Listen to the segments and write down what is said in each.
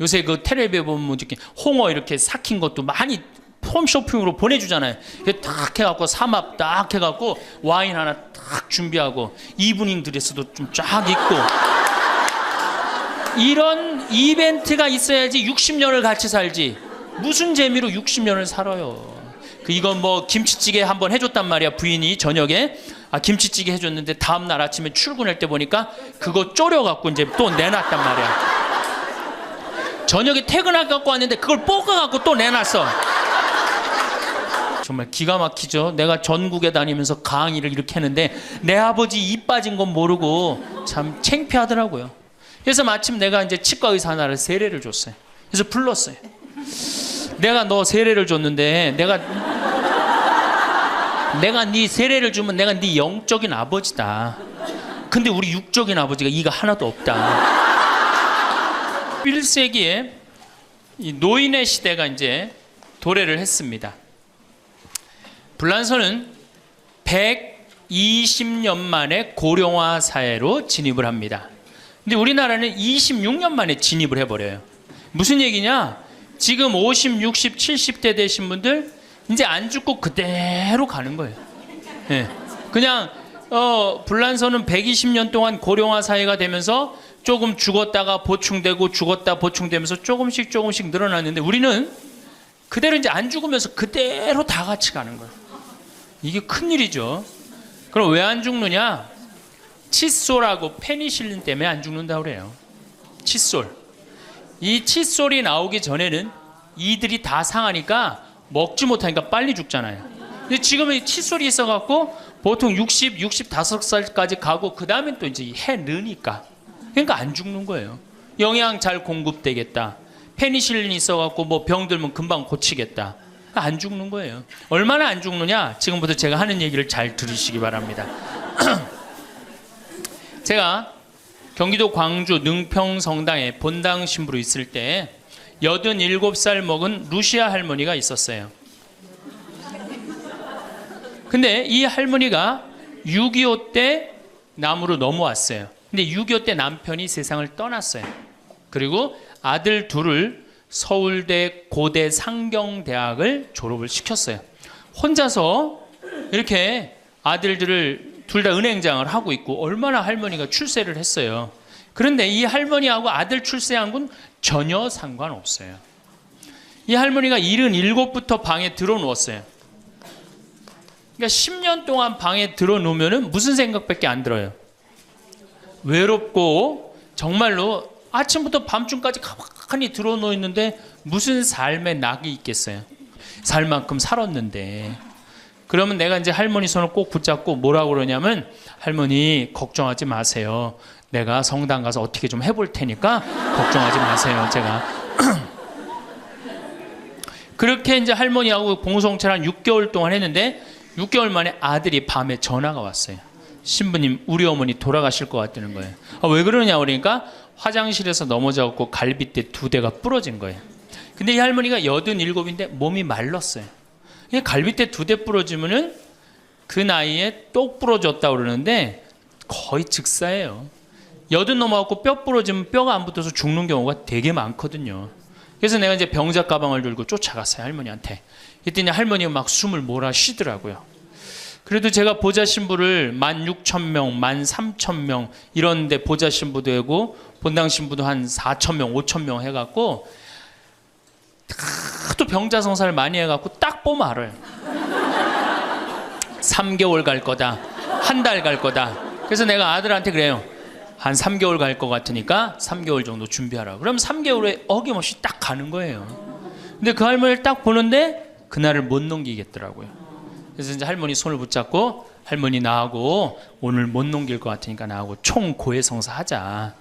요새 그 텔레비에 보면 이렇게 홍어 이렇게 삭힌 것도 많이 홈쇼핑으로 보내주잖아요. 딱 해갖고 삼합 딱 해갖고 와인 하나 딱 준비하고 이브닝 드레스도 좀 쫙 입고 이런 이벤트가 있어야지 60년을 같이 살지. 무슨 재미로 60년을 살아요. 이건 뭐 김치찌개 한번 해줬단 말이야. 부인이 저녁에 김치찌개 해줬는데 다음날 아침에 출근할 때 보니까 그거 졸여갖고 이제 또 내놨단 말이야. 저녁에 퇴근할 갖고 왔는데 그걸 볶아갖고 또 내놨어. 정말 기가 막히죠. 내가 전국에 다니면서 강의를 이렇게 했는데 내 아버지 입 빠진 건 모르고 참 창피하더라고요. 그래서 마침 내가 이제 치과 의사 하나를 세례를 줬어요. 그래서 불렀어요. 내가 너 세례를 줬는데 내가 네 세례를 주면 내가 네 영적인 아버지다. 근데 우리 육적인 아버지가 이가 하나도 없다. 1세기에 이 노인의 시대가 이제 도래를 했습니다. 불란서는 120년 만에 고령화 사회로 진입을 합니다. 근데 우리나라는 26년 만에 진입을 해버려요. 무슨 얘기냐? 지금 50, 60, 70대 되신 분들 이제 안 죽고 그대로 가는 거예요. 네. 그냥 불란서는 120년 동안 고령화 사회가 되면서 조금 죽었다가 보충되고 죽었다 보충되면서 조금씩 늘어났는데 우리는 그대로 이제 안 죽으면서 그대로 다 같이 가는 거예요. 이게 큰일이죠. 그럼 왜 안 죽느냐? 칫솔하고 페니실린 때문에 안 죽는다고 그래요. 칫솔. 이 칫솔이 나오기 전에는 이들이 다 상하니까 먹지 못하니까 빨리 죽잖아요. 근데 지금은 칫솔이 있어갖고 보통 60, 65살까지 가고 그 다음에 또 이제 해 느니까. 그러니까 안 죽는 거예요. 영양 잘 공급되겠다. 페니실린이 있어갖고 뭐 병 들면 금방 고치겠다. 안 죽는 거예요. 얼마나 안 죽느냐? 지금부터 제가 하는 얘기를 잘 들으시기 바랍니다. 제가 경기도 광주 능평 성당에 본당 신부로 있을 때 87살 먹은 루시아 할머니가 있었어요. 근데 이 할머니가 6.25 때 남으로 넘어왔어요. 근데 6.25 때 남편이 세상을 떠났어요. 그리고 아들 둘을 서울대 고대 상경대학을 졸업을 시켰어요. 혼자서 이렇게 아들들을 둘 다 은행장을 하고 있고 얼마나 할머니가 출세를 했어요. 그런데 이 할머니하고 아들 출세한 건 전혀 상관없어요. 이 할머니가 77부터 방에 들어누웠어요. 그러니까 10년 동안 방에 들어놓으면 무슨 생각밖에 안 들어요. 외롭고 정말로 아침부터 밤중까지 가만히 들어놓여 있는데 무슨 삶의 낙이 있겠어요. 살 만큼 살았는데. 그러면 내가 이제 할머니 손을 꼭 붙잡고 뭐라고 그러냐면 할머니 걱정하지 마세요. 내가 성당 가서 어떻게 좀 해볼 테니까 걱정하지 마세요. 제가 그렇게 이제 할머니하고 공동체를 한 6개월 동안 했는데 6개월 만에 아들이 밤에 전화가 왔어요. 신부님 우리 어머니 돌아가실 것 같다는 거예요. 왜 그러냐 그러니까 화장실에서 넘어져갖고 갈빗대 2대가 부러진 거예요. 근데 이 할머니가 87인데 몸이 말랐어요. 갈빗대 2대 부러지면은 그 나이에 똑 부러졌다 그러는데 거의 즉사예요. 80 넘어갖고 뼈 부러지면 뼈가 안 붙어서 죽는 경우가 되게 많거든요. 그래서 내가 이제 병자 가방을 들고 쫓아갔어요. 할머니한테. 그랬더니 할머니가 막 숨을 몰아 쉬더라고요. 그래도 제가 보좌 신부를 16,000명, 13,000명 이런 데 보좌 신부도 하고 본당 신부도 한 4,000명, 5,000명 해갖고 또 병자 성사를 많이 해갖고 딱 보면 알아요. 3개월 갈 거다. 한 달 갈 거다. 그래서 내가 아들한테 그래요. 한 3개월 갈 것 같으니까 3개월 정도 준비하라. 그럼 3개월에 어김없이 딱 가는 거예요. 근데 그 할머니를 딱 보는데 그날을 못 넘기겠더라고요. 그래서 이제 할머니 손을 붙잡고 할머니 나하고 오늘 못 넘길 것 같으니까 나하고 총 고해성사 하자.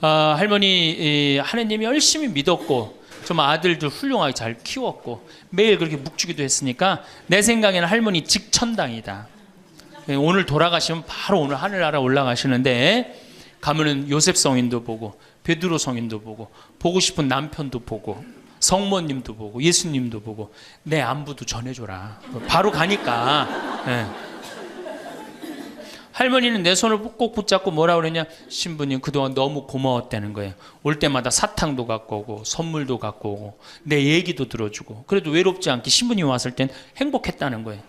할머니 하느님이 열심히 믿었고 좀 아들들 훌륭하게 잘 키웠고 매일 그렇게 묵주기도 했으니까 내 생각에는 할머니 직천당이다. 오늘 돌아가시면 바로 오늘 하늘나라 올라가시는데 가면은 요셉 성인도 보고 베드로 성인도 보고 싶은 남편도 보고 성모님도 보고 예수님도 보고 내 안부도 전해줘라. 바로 가니까. 네. 할머니는 내 손을 꼭 붙잡고 뭐라 그러냐, 신부님 그동안 너무 고마웠다는 거예요. 올 때마다 사탕도 갖고 오고 선물도 갖고 오고 내 얘기도 들어주고 그래도 외롭지 않게 신부님 왔을 땐 행복했다는 거예요.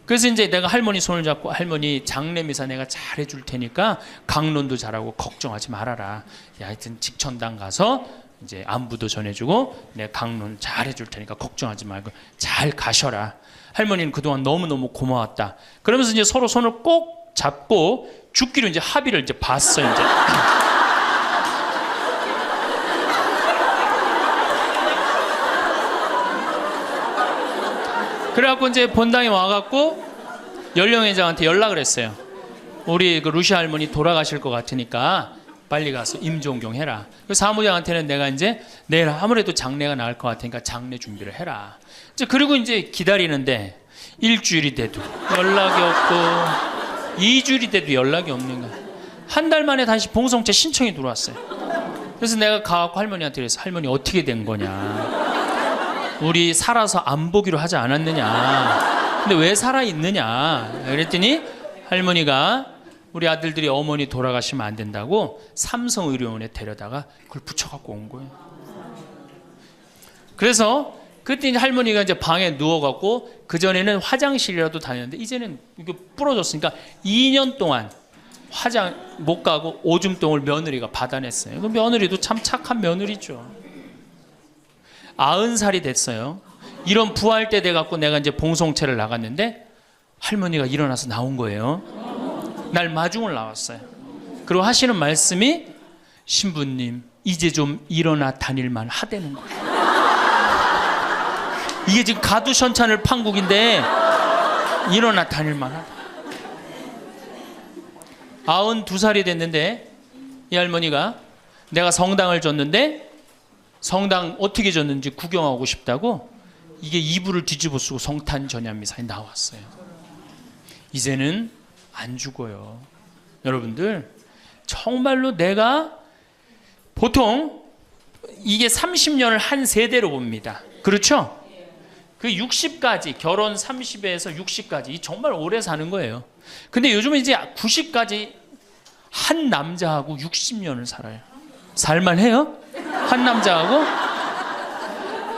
그래서 이제 내가 할머니 손을 잡고, 할머니 장례미사 내가 잘해줄 테니까 강론도 잘하고 걱정하지 말아라. 하여튼 직천당 가서 이제 안부도 전해주고 내가 강론 잘해줄 테니까 걱정하지 말고 잘 가셔라. 할머니는 그동안 너무너무 고마웠다. 그러면서 이제 서로 손을 꼭 잡고 죽기로 이제 합의를 이제 봤어요. 이제. 그래갖고 이제 본당에 와갖고 연령회장한테 연락을 했어요. 우리 그 루시 할머니 돌아가실 것 같으니까 빨리 가서 임종경 해라. 그 사무장한테는 내가 이제 내일 아무래도 장례가 나을 것 같으니까 장례 준비를 해라. 이제 그리고 이제 기다리는데 일주일이 돼도 연락이 없고 2주일이 돼도 연락이 없는 거야. 한 달 만에 다시 봉송체 신청이 들어왔어요. 그래서 내가 가갖고 할머니한테 그랬어. 할머니 어떻게 된 거냐? 우리 살아서 안 보기로 하지 않았느냐? 근데 왜 살아있느냐? 그랬더니 할머니가 우리 아들들이 어머니 돌아가시면 안 된다고 삼성의료원에 데려다가 그걸 붙여갖고 온 거예요. 그래서 그때 이제 할머니가 이제 방에 누워갖고 그전에는 화장실이라도 다녔는데 이제는 이게 부러졌으니까 2년 동안 화장 못 가고 오줌똥을 며느리가 받아냈어요. 그 며느리도 참 착한 며느리죠. 90살이 됐어요. 이런 부활 때 돼갖고 내가 이제 봉송체를 나갔는데 할머니가 일어나서 나온 거예요. 날 마중을 나왔어요. 그리고 하시는 말씀이, 신부님 이제 좀 일어나 다닐만 하다는 거예요. 이게 지금 가두션찬을 판국인데 일어나 다닐만 하다. 92살이 됐는데 이 할머니가 내가 성당을 줬는데 성당 어떻게 줬는지 구경하고 싶다고 이게 이불을 뒤집어 쓰고 성탄 전야미사에 나왔어요. 이제는 안 죽어요. 여러분들 정말로 내가 보통 이게 30년을 한 세대로 봅니다. 그렇죠? 그 60까지 결혼 30에서 60까지 정말 오래 사는 거예요. 근데 요즘은 이제 90까지 한 남자하고 60년을 살아요. 살만해요? 한 남자하고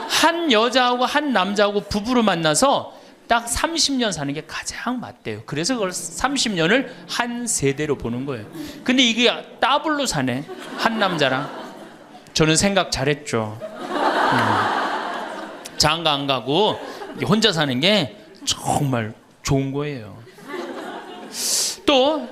한 여자하고 한 남자하고 부부로 만나서 딱 30년 사는 게 가장 맞대요. 그래서 그걸 30년을 한 세대로 보는 거예요. 근데 이게 더블로 사네. 한 남자랑. 저는 생각 잘했죠. 장가 안 가고 혼자 사는 게 정말 좋은 거예요. 또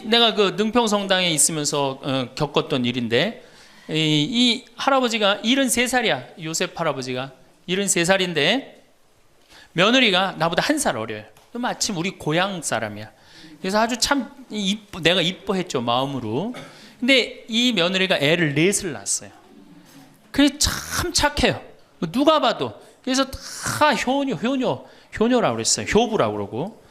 내가 그 능평성당에 있으면서 겪었던 일인데 이 할아버지가 73살이야. 요셉 할아버지가 73살인데 며느리가 나보다 1살 어려요. 마침 우리 고향 사람이야. 그래서 아주 참 내가 이뻐했죠, 마음으로. 근데 이 며느리가 애를 4을 낳았어요. 그게 참 착해요. 누가 봐도. 그래서 다 효녀라고 그랬어요. 효부라고 그러고.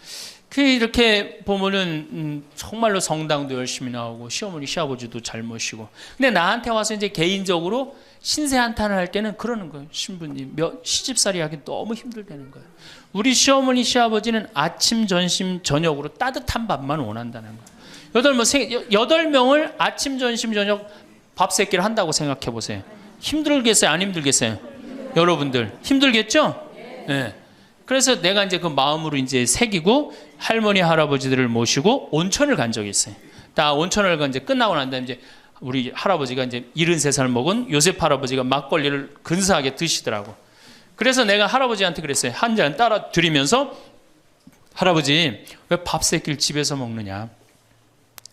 이렇게 보면은 정말로 성당도 열심히 나오고 시어머니 시아버지도 잘 모시고. 근데 나한테 와서 이제 개인적으로 신세 한탄을 할 때는 그러는 거예요. 신부님 시집살이 하기 너무 힘들다는 거예요. 우리 시어머니 시아버지는 아침 점심 저녁으로 따뜻한 밥만 원한다는 거예요. 8명을 아침 점심 저녁 밥 세끼를 한다고 생각해 보세요. 힘들겠어요? 안 힘들겠어요? 여러분들 힘들겠죠? 네. 그래서 내가 이제 그 마음으로 이제 새기고 할머니 할아버지들을 모시고 온천을 간 적이 있어요. 다 온천을 간 이제 끝나고 난 다음에 이제 우리 할아버지가 이제 73살 먹은 요셉 할아버지가 막걸리를 근사하게 드시더라고. 그래서 내가 할아버지한테 그랬어요. 한 잔 따라 드리면서, 할아버지 왜 밥 세끼를 집에서 먹느냐?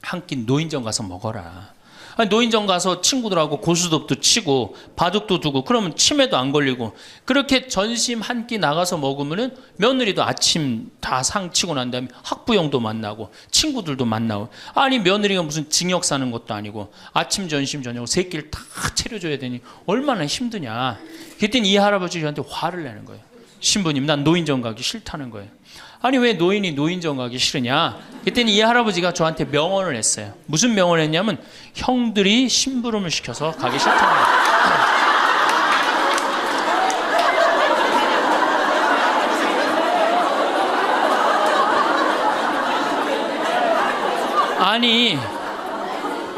한 끼 노인정 가서 먹어라. 아니, 노인정 가서 친구들하고 고스톱도 치고 바둑도 두고 그러면 치매도 안 걸리고, 그렇게 전심 한 끼 나가서 먹으면은 며느리도 아침 다 상 치고 난 다음에 학부형도 만나고 친구들도 만나고. 아니 며느리가 무슨 징역 사는 것도 아니고 아침 전심 저녁 세 끼를 다 차려줘야 되니 얼마나 힘드냐. 그랬더니 이 할아버지 저한테 화를 내는 거예요. 신부님 난 노인정 가기 싫다는 거예요. 아니 왜 노인이 노인정 가기 싫으냐. 그랬더니 이 할아버지가 저한테 명언을 했어요. 무슨 명언을 했냐면 형들이 심부름을 시켜서 가기 싫다는 거예요. 아니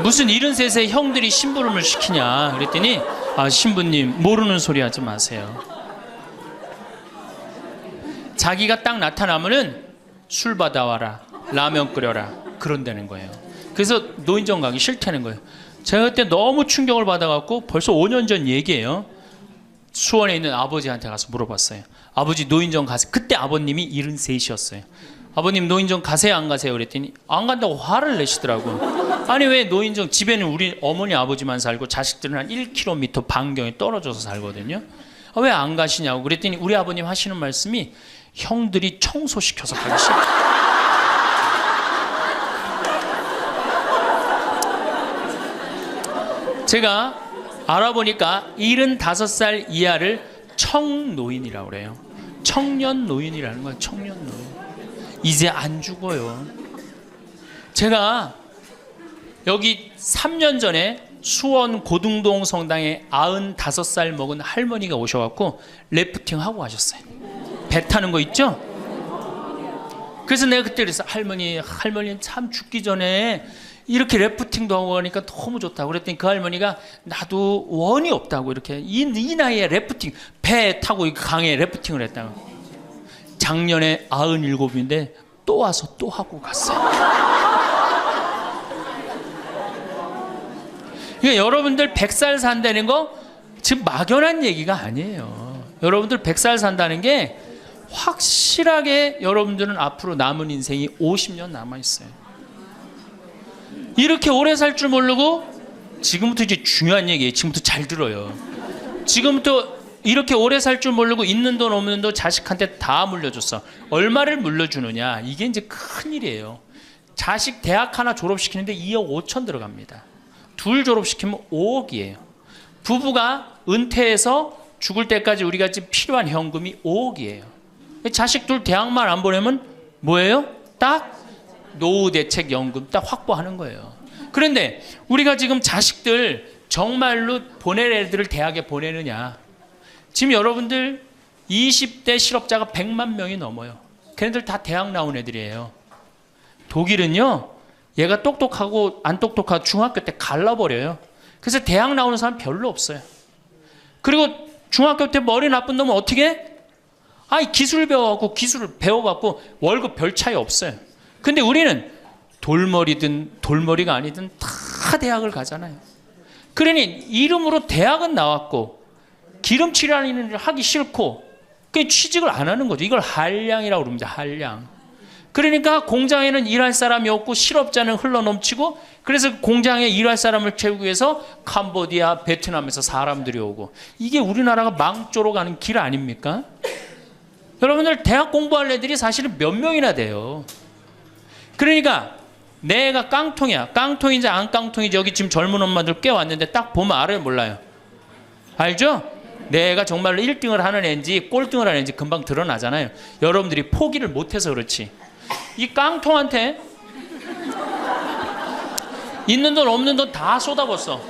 무슨 73세 형들이 심부름을 시키냐 그랬더니 신부님 모르는 소리 하지 마세요. 자기가 딱 나타나면은 술 받아와라, 라면 끓여라 그런다는 거예요. 그래서 노인정 가기 싫다는 거예요. 제가 그때 너무 충격을 받아갖고 벌써 5년 전 얘기예요. 수원에 있는 아버지한테 가서 물어봤어요. 아버지 노인정 가세요. 그때 아버님이 73이셨어요. 아버님 노인정 가세요 안 가세요? 그랬더니 안 간다고 화를 내시더라고요. 아니 왜 노인정, 집에는 우리 어머니 아버지만 살고 자식들은 한 1km 반경에 떨어져서 살거든요. 왜 안 가시냐고 그랬더니 우리 아버님 하시는 말씀이 형들이 청소시켜서 가기 싫다. 제가 알아보니까 75살 이하를 청노인이라고 그래요. 청년 노인이라는 거예요. 청년 노인. 이제 안 죽어요. 제가 여기 3년 전에 수원 고등동 성당에 95살 먹은 할머니가 오셔갖고 래프팅 하고 가셨어요. 배 타는 거 있죠? 그래서 내가 그때 그랬어. 할머니 참 죽기 전에 이렇게 래프팅도 하고 하니까 너무 좋다고 그랬더니 그 할머니가 나도 원이 없다고 이렇게 이 나이에 래프팅 배 타고 강에 래프팅을 했다고. 작년에 97인데 또 와서 또 하고 갔어요. 그러니까 여러분들 100살 산다는 거 지금 막연한 얘기가 아니에요. 여러분들 100살 산다는 게 확실하게 여러분들은 앞으로 남은 인생이 50년 남아있어요. 이렇게 오래 살 줄 모르고 지금부터 이제 중요한 얘기예요. 지금부터 잘 들어요. 지금부터 이렇게 오래 살 줄 모르고 있는 돈 없는 돈 자식한테 다 물려줬어. 얼마를 물려주느냐 이게 이제 큰일이에요. 자식 대학 하나 졸업시키는데 2억 5천 들어갑니다. 둘 졸업시키면 5억이에요. 부부가 은퇴해서 죽을 때까지 우리가 지금 필요한 현금이 5억이에요. 자식 둘 대학만 안 보내면 뭐예요? 딱 노후대책연금 딱 확보하는 거예요. 그런데 우리가 지금 자식들 정말로 보낼 애들을 대학에 보내느냐. 지금 여러분들 20대 실업자가 100만 명이 넘어요. 걔네들 다 대학 나온 애들이에요. 독일은요, 얘가 똑똑하고 안 똑똑하고 중학교 때 갈라버려요. 그래서 대학 나오는 사람 별로 없어요. 그리고 중학교 때 머리 나쁜 놈은 어떻게 해? 기술 배워갖고 기술을 배워갖고 월급 별 차이 없어요. 근데 우리는 돌머리든 돌머리가 아니든 다 대학을 가잖아요. 그러니 이름으로 대학은 나왔고 기름칠하는 일을 하기 싫고 그 취직을 안 하는 거죠. 이걸 한량이라고 그럽니다. 한량. 그러니까 공장에는 일할 사람이 없고 실업자는 흘러넘치고 그래서 공장에 일할 사람을 채우기 위해서 캄보디아, 베트남에서 사람들이 오고 이게 우리나라가 망조로 가는 길 아닙니까? 여러분들 대학 공부할 애들이 사실은 몇 명이나 돼요. 그러니까 내가 깡통이야. 깡통인지 안 깡통인지 여기 지금 젊은 엄마들 꽤 왔는데 딱 보면 알아요 몰라요? 알죠? 내가 정말로 1등을 하는 애인지 꼴등을 하는 애인지 금방 드러나잖아요. 여러분들이 포기를 못해서 그렇지. 이 깡통한테 있는 돈 없는 돈 다 쏟아붓어.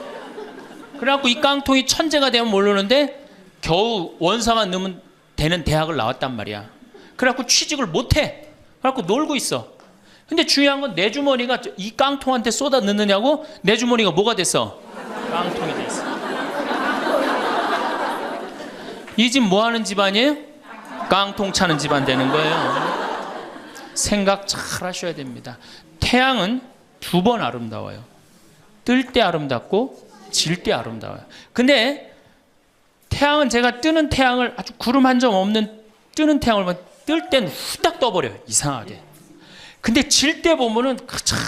그래갖고 이 깡통이 천재가 되면 모르는데 겨우 원사만 넣으면 되는 대학을 나왔단 말이야. 그래갖고 취직을 못해. 그래갖고 놀고 있어. 근데 중요한 건 내 주머니가 이 깡통한테 쏟아 넣느냐고 내 주머니가 뭐가 됐어? 깡통이 됐어. 이 집 뭐 하는 집안이에요? 깡통 차는 집안 되는 거예요. 생각 잘 하셔야 됩니다. 태양은 두 번 아름다워요. 뜰 때 아름답고 질 때 아름다워요. 근데 태양은 제가 뜨는 태양을 아주 구름 한 점 없는 뜨는 태양을 뜰 때는 후딱 떠버려요. 이상하게. 근데 질 때 보면은 참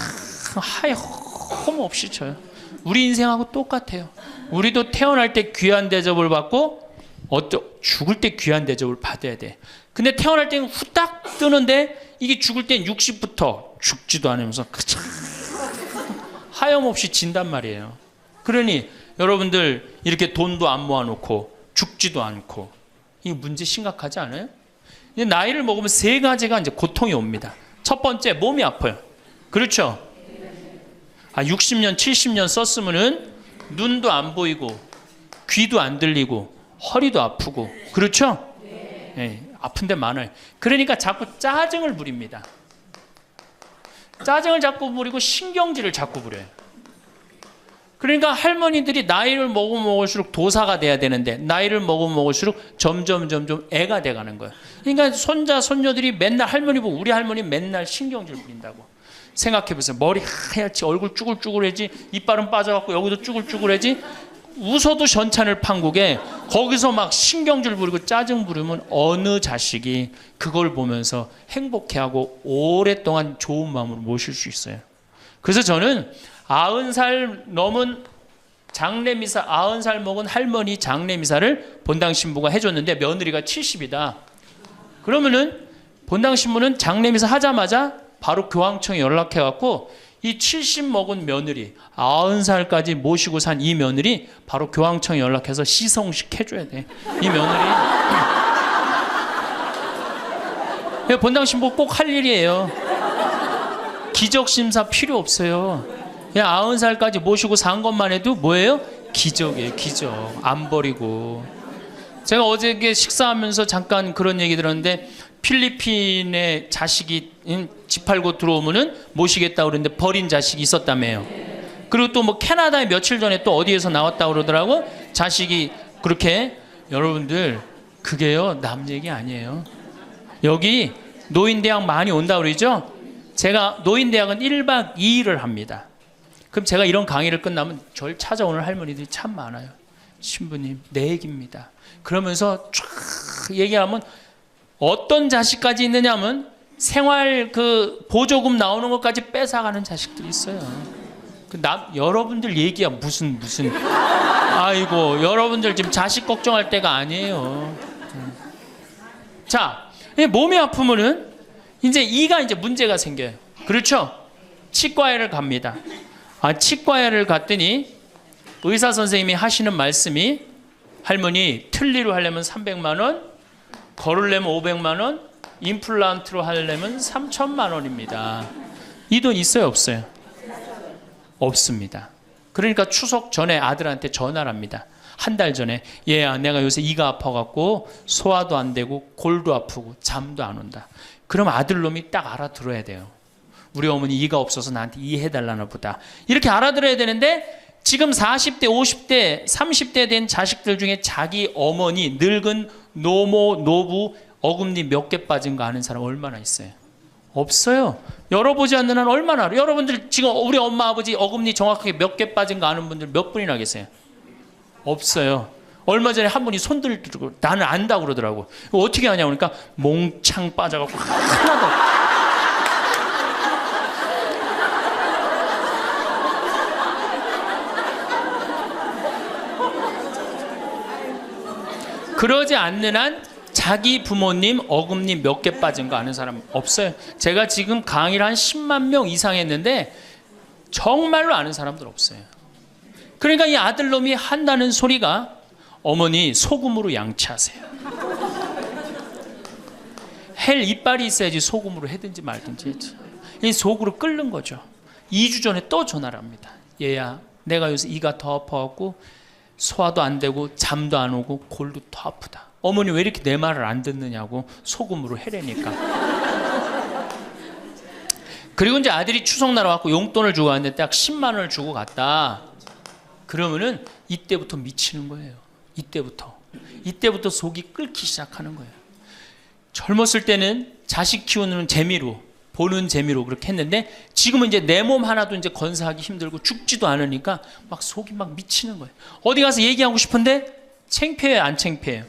하얘 험 없이 져요. 우리 인생하고 똑같아요. 우리도 태어날 때 귀한 대접을 받고 죽을 때 귀한 대접을 받아야 돼. 근데 태어날 때는 후딱 뜨는데 이게 죽을 땐 60부터 죽지도 않으면서 하염없이 진단 말이에요. 그러니 여러분들 이렇게 돈도 안 모아놓고 죽지도 않고 이 문제 심각하지 않아요? 나이를 먹으면 세 가지가 이제 고통이 옵니다. 첫 번째, 몸이 아파요. 그렇죠? 60년, 70년 썼으면은 눈도 안 보이고 귀도 안 들리고 허리도 아프고 그렇죠? 네, 아픈 데 많아요. 그러니까 자꾸 짜증을 부립니다. 짜증을 자꾸 부리고 신경질을 자꾸 부려요. 그러니까 할머니들이 나이를 먹으면 먹을수록 도사가 돼야 되는데 나이를 먹으면 먹을수록 점점 애가 돼가는 거예요. 그러니까 손자 손녀들이 맨날 할머니 보고 우리 할머니 맨날 신경질 부린다고. 생각해보세요. 머리 하얗지, 얼굴 쭈글쭈글해지, 이빨은 빠져갖고 여기도 쭈글쭈글해지. 웃어도 전찬을 판국에 거기서 막 신경질 부리고 짜증 부리면 어느 자식이 그걸 보면서 행복해하고 오랫동안 좋은 마음으로 모실 수 있어요. 그래서 저는 90살 넘은 장례미사, 90살 먹은 할머니 장례미사를 본당 신부가 해줬는데 며느리가 70이다. 그러면은 본당 신부는 장례미사 하자마자 바로 교황청에 연락해갖고 이 70 먹은 며느리, 90살까지 모시고 산 이 며느리 바로 교황청에 연락해서 시성식 해줘야 돼. 이 며느리. 본당 신부 꼭 할 일이에요. 기적심사 필요 없어요. 그냥 90살까지 모시고 산 것만 해도 뭐예요? 기적이에요. 기적. 안 버리고. 제가 어저께 식사하면서 잠깐 그런 얘기 들었는데 필리핀에 자식이 집 팔고 들어오면은 모시겠다고 그러는데 버린 자식이 있었다며요. 그리고 또 뭐 캐나다에 며칠 전에 또 어디에서 나왔다고 그러더라고. 자식이 그렇게. 여러분들 그게요 남 얘기 아니에요. 여기 노인대학 많이 온다고 그러죠. 제가 노인대학은 1박 2일을 합니다. 그럼 제가 이런 강의를 끝나면 절 찾아오는 할머니들이 참 많아요. 신부님 내 얘기입니다. 그러면서 쫙 얘기하면 어떤 자식까지 있느냐면 생활 그 보조금 나오는 것까지 뺏어가는 자식들이 있어요. 여러분들 얘기야 무슨 아이고 여러분들 지금 자식 걱정할 때가 아니에요. 자, 몸이 아프면은 이제 이가 이제 문제가 생겨요. 그렇죠? 치과에를 갑니다. 치과에를 갔더니 의사 선생님이 하시는 말씀이 할머니 틀니로 하려면 300만 원, 걸으려면 500만 원, 임플란트로 하려면 3천만 원입니다. 이 돈 있어요, 없어요? 없습니다. 그러니까 추석 전에 아들한테 전화를 합니다. 한 달 전에 얘야 내가 요새 이가 아파갖고 소화도 안 되고 골도 아프고 잠도 안 온다. 그럼 아들놈이 딱 알아들어야 돼요. 우리 어머니 이가 없어서 나한테 이해해달라나 보다. 이렇게 알아들어야 되는데 지금 40대, 50대, 30대 된 자식들 중에 자기 어머니, 늙은 노모, 노부, 어금니 몇 개 빠진 거 아는 사람 얼마나 있어요? 없어요. 열어보지 않는 한 얼마나 알아요? 여러분들 지금 우리 엄마, 아버지 어금니 정확하게 몇 개 빠진 거 아는 분들 몇 분이나 계세요? 없어요. 얼마 전에 한 분이 손 들고 나는 안다고 그러더라고. 어떻게 하냐고 그러니까 몽창 빠져갖고 하나도 그러지 않는 한 자기 부모님 어금니 몇 개 빠진 거 아는 사람 없어요. 제가 지금 강의를 한 10만 명 이상 했는데 정말로 아는 사람들 없어요. 그러니까 이 아들놈이 한다는 소리가 어머니 소금으로 양치하세요. 헬 이빨이 있어야지 소금으로 해든지 말든지 했죠. 이 속으로 끓는 거죠. 2주 전에 또 전화를 합니다. 얘야 내가 요새 이가 더 아파갖고 소화도 안 되고 잠도 안 오고 골도 더 아프다. 어머니 왜 이렇게 내 말을 안 듣느냐고 소금으로 해래니까. 그리고 이제 아들이 추석날 와갖고 용돈을 주고 갔는데 딱 10만 원을 주고 갔다. 그러면은 이때부터 미치는 거예요. 이때부터 속이 끓기 시작하는 거예요. 젊었을 때는 자식 키우는 재미로 보는 재미로 그렇게 했는데 지금은 이제 내 몸 하나도 이제 건사하기 힘들고 죽지도 않으니까 막 속이 막 미치는 거예요. 어디 가서 얘기하고 싶은데 창피해요, 안 창피해요?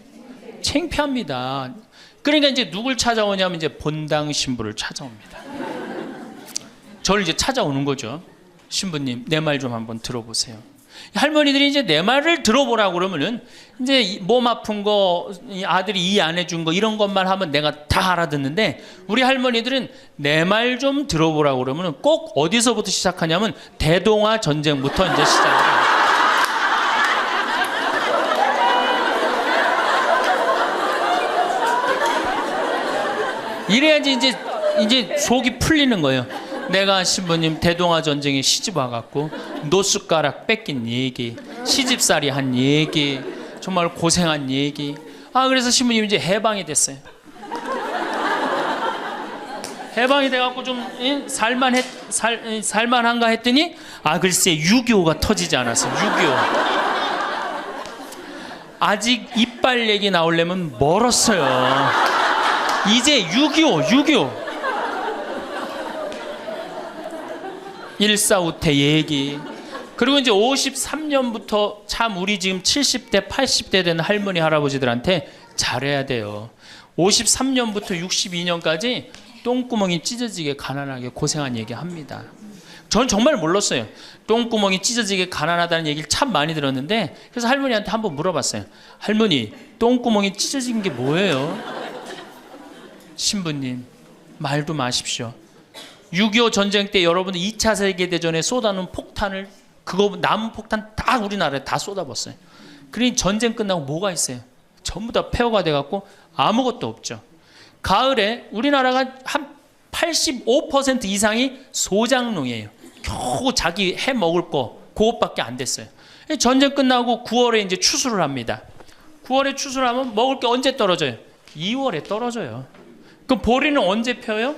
창피합니다. 그러니까 이제 누굴 찾아오냐면 이제 본당 신부를 찾아옵니다. 저를 이제 찾아오는 거죠. 신부님, 내 말 좀 한번 들어보세요. 할머니들이 이제 내 말을 들어보라고 그러면은 이제 몸 아픈 거, 아들이 이해 안 해준 거 이런 것만 하면 내가 다 알아듣는데 우리 할머니들은 내 말 좀 들어보라고 그러면은 꼭 어디서부터 시작하냐면 대동아 전쟁부터 이제 시작해요. 이래야지 이제 속이 풀리는 거예요. 내가 신부님 대동아 전쟁에 시집 와갖고 노숟가락 뺏긴 얘기, 시집살이 한 얘기, 정말 고생한 얘기. 그래서 신부님 이제 해방이 됐어요. 해방이 돼갖고 좀 살만한가 했더니 글쎄 6.25가 터지지 않았어요. 6.25 아직 이빨 얘기 나오려면 멀었어요. 이제 6.25 일사후퇴 얘기. 그리고 이제 53년부터 참 우리 지금 70대 80대 된 할머니 할아버지들한테 잘해야 돼요. 53년부터 62년까지 똥구멍이 찢어지게 가난하게 고생한 얘기 합니다. 전 정말 몰랐어요. 똥구멍이 찢어지게 가난하다는 얘기를 참 많이 들었는데, 그래서 할머니한테 한번 물어봤어요. 할머니, 똥구멍이 찢어진 게 뭐예요? 신부님, 말도 마십시오. 6.25 전쟁 때 여러분들 2차 세계대전에 쏟아놓은 폭탄을, 그거 남은 폭탄 다 우리나라에 다 쏟아붓어요. 그러니 전쟁 끝나고 뭐가 있어요? 전부 다 폐허가 돼갖고 아무것도 없죠. 가을에 우리나라가 한 85% 이상이 소장농이에요. 겨우 자기 해 먹을 거 그것밖에 안 됐어요. 전쟁 끝나고 9월에 이제 추수를 합니다. 9월에 추수를 하면 먹을 게 언제 떨어져요? 2월에 떨어져요. 그럼 보리는 언제 펴요?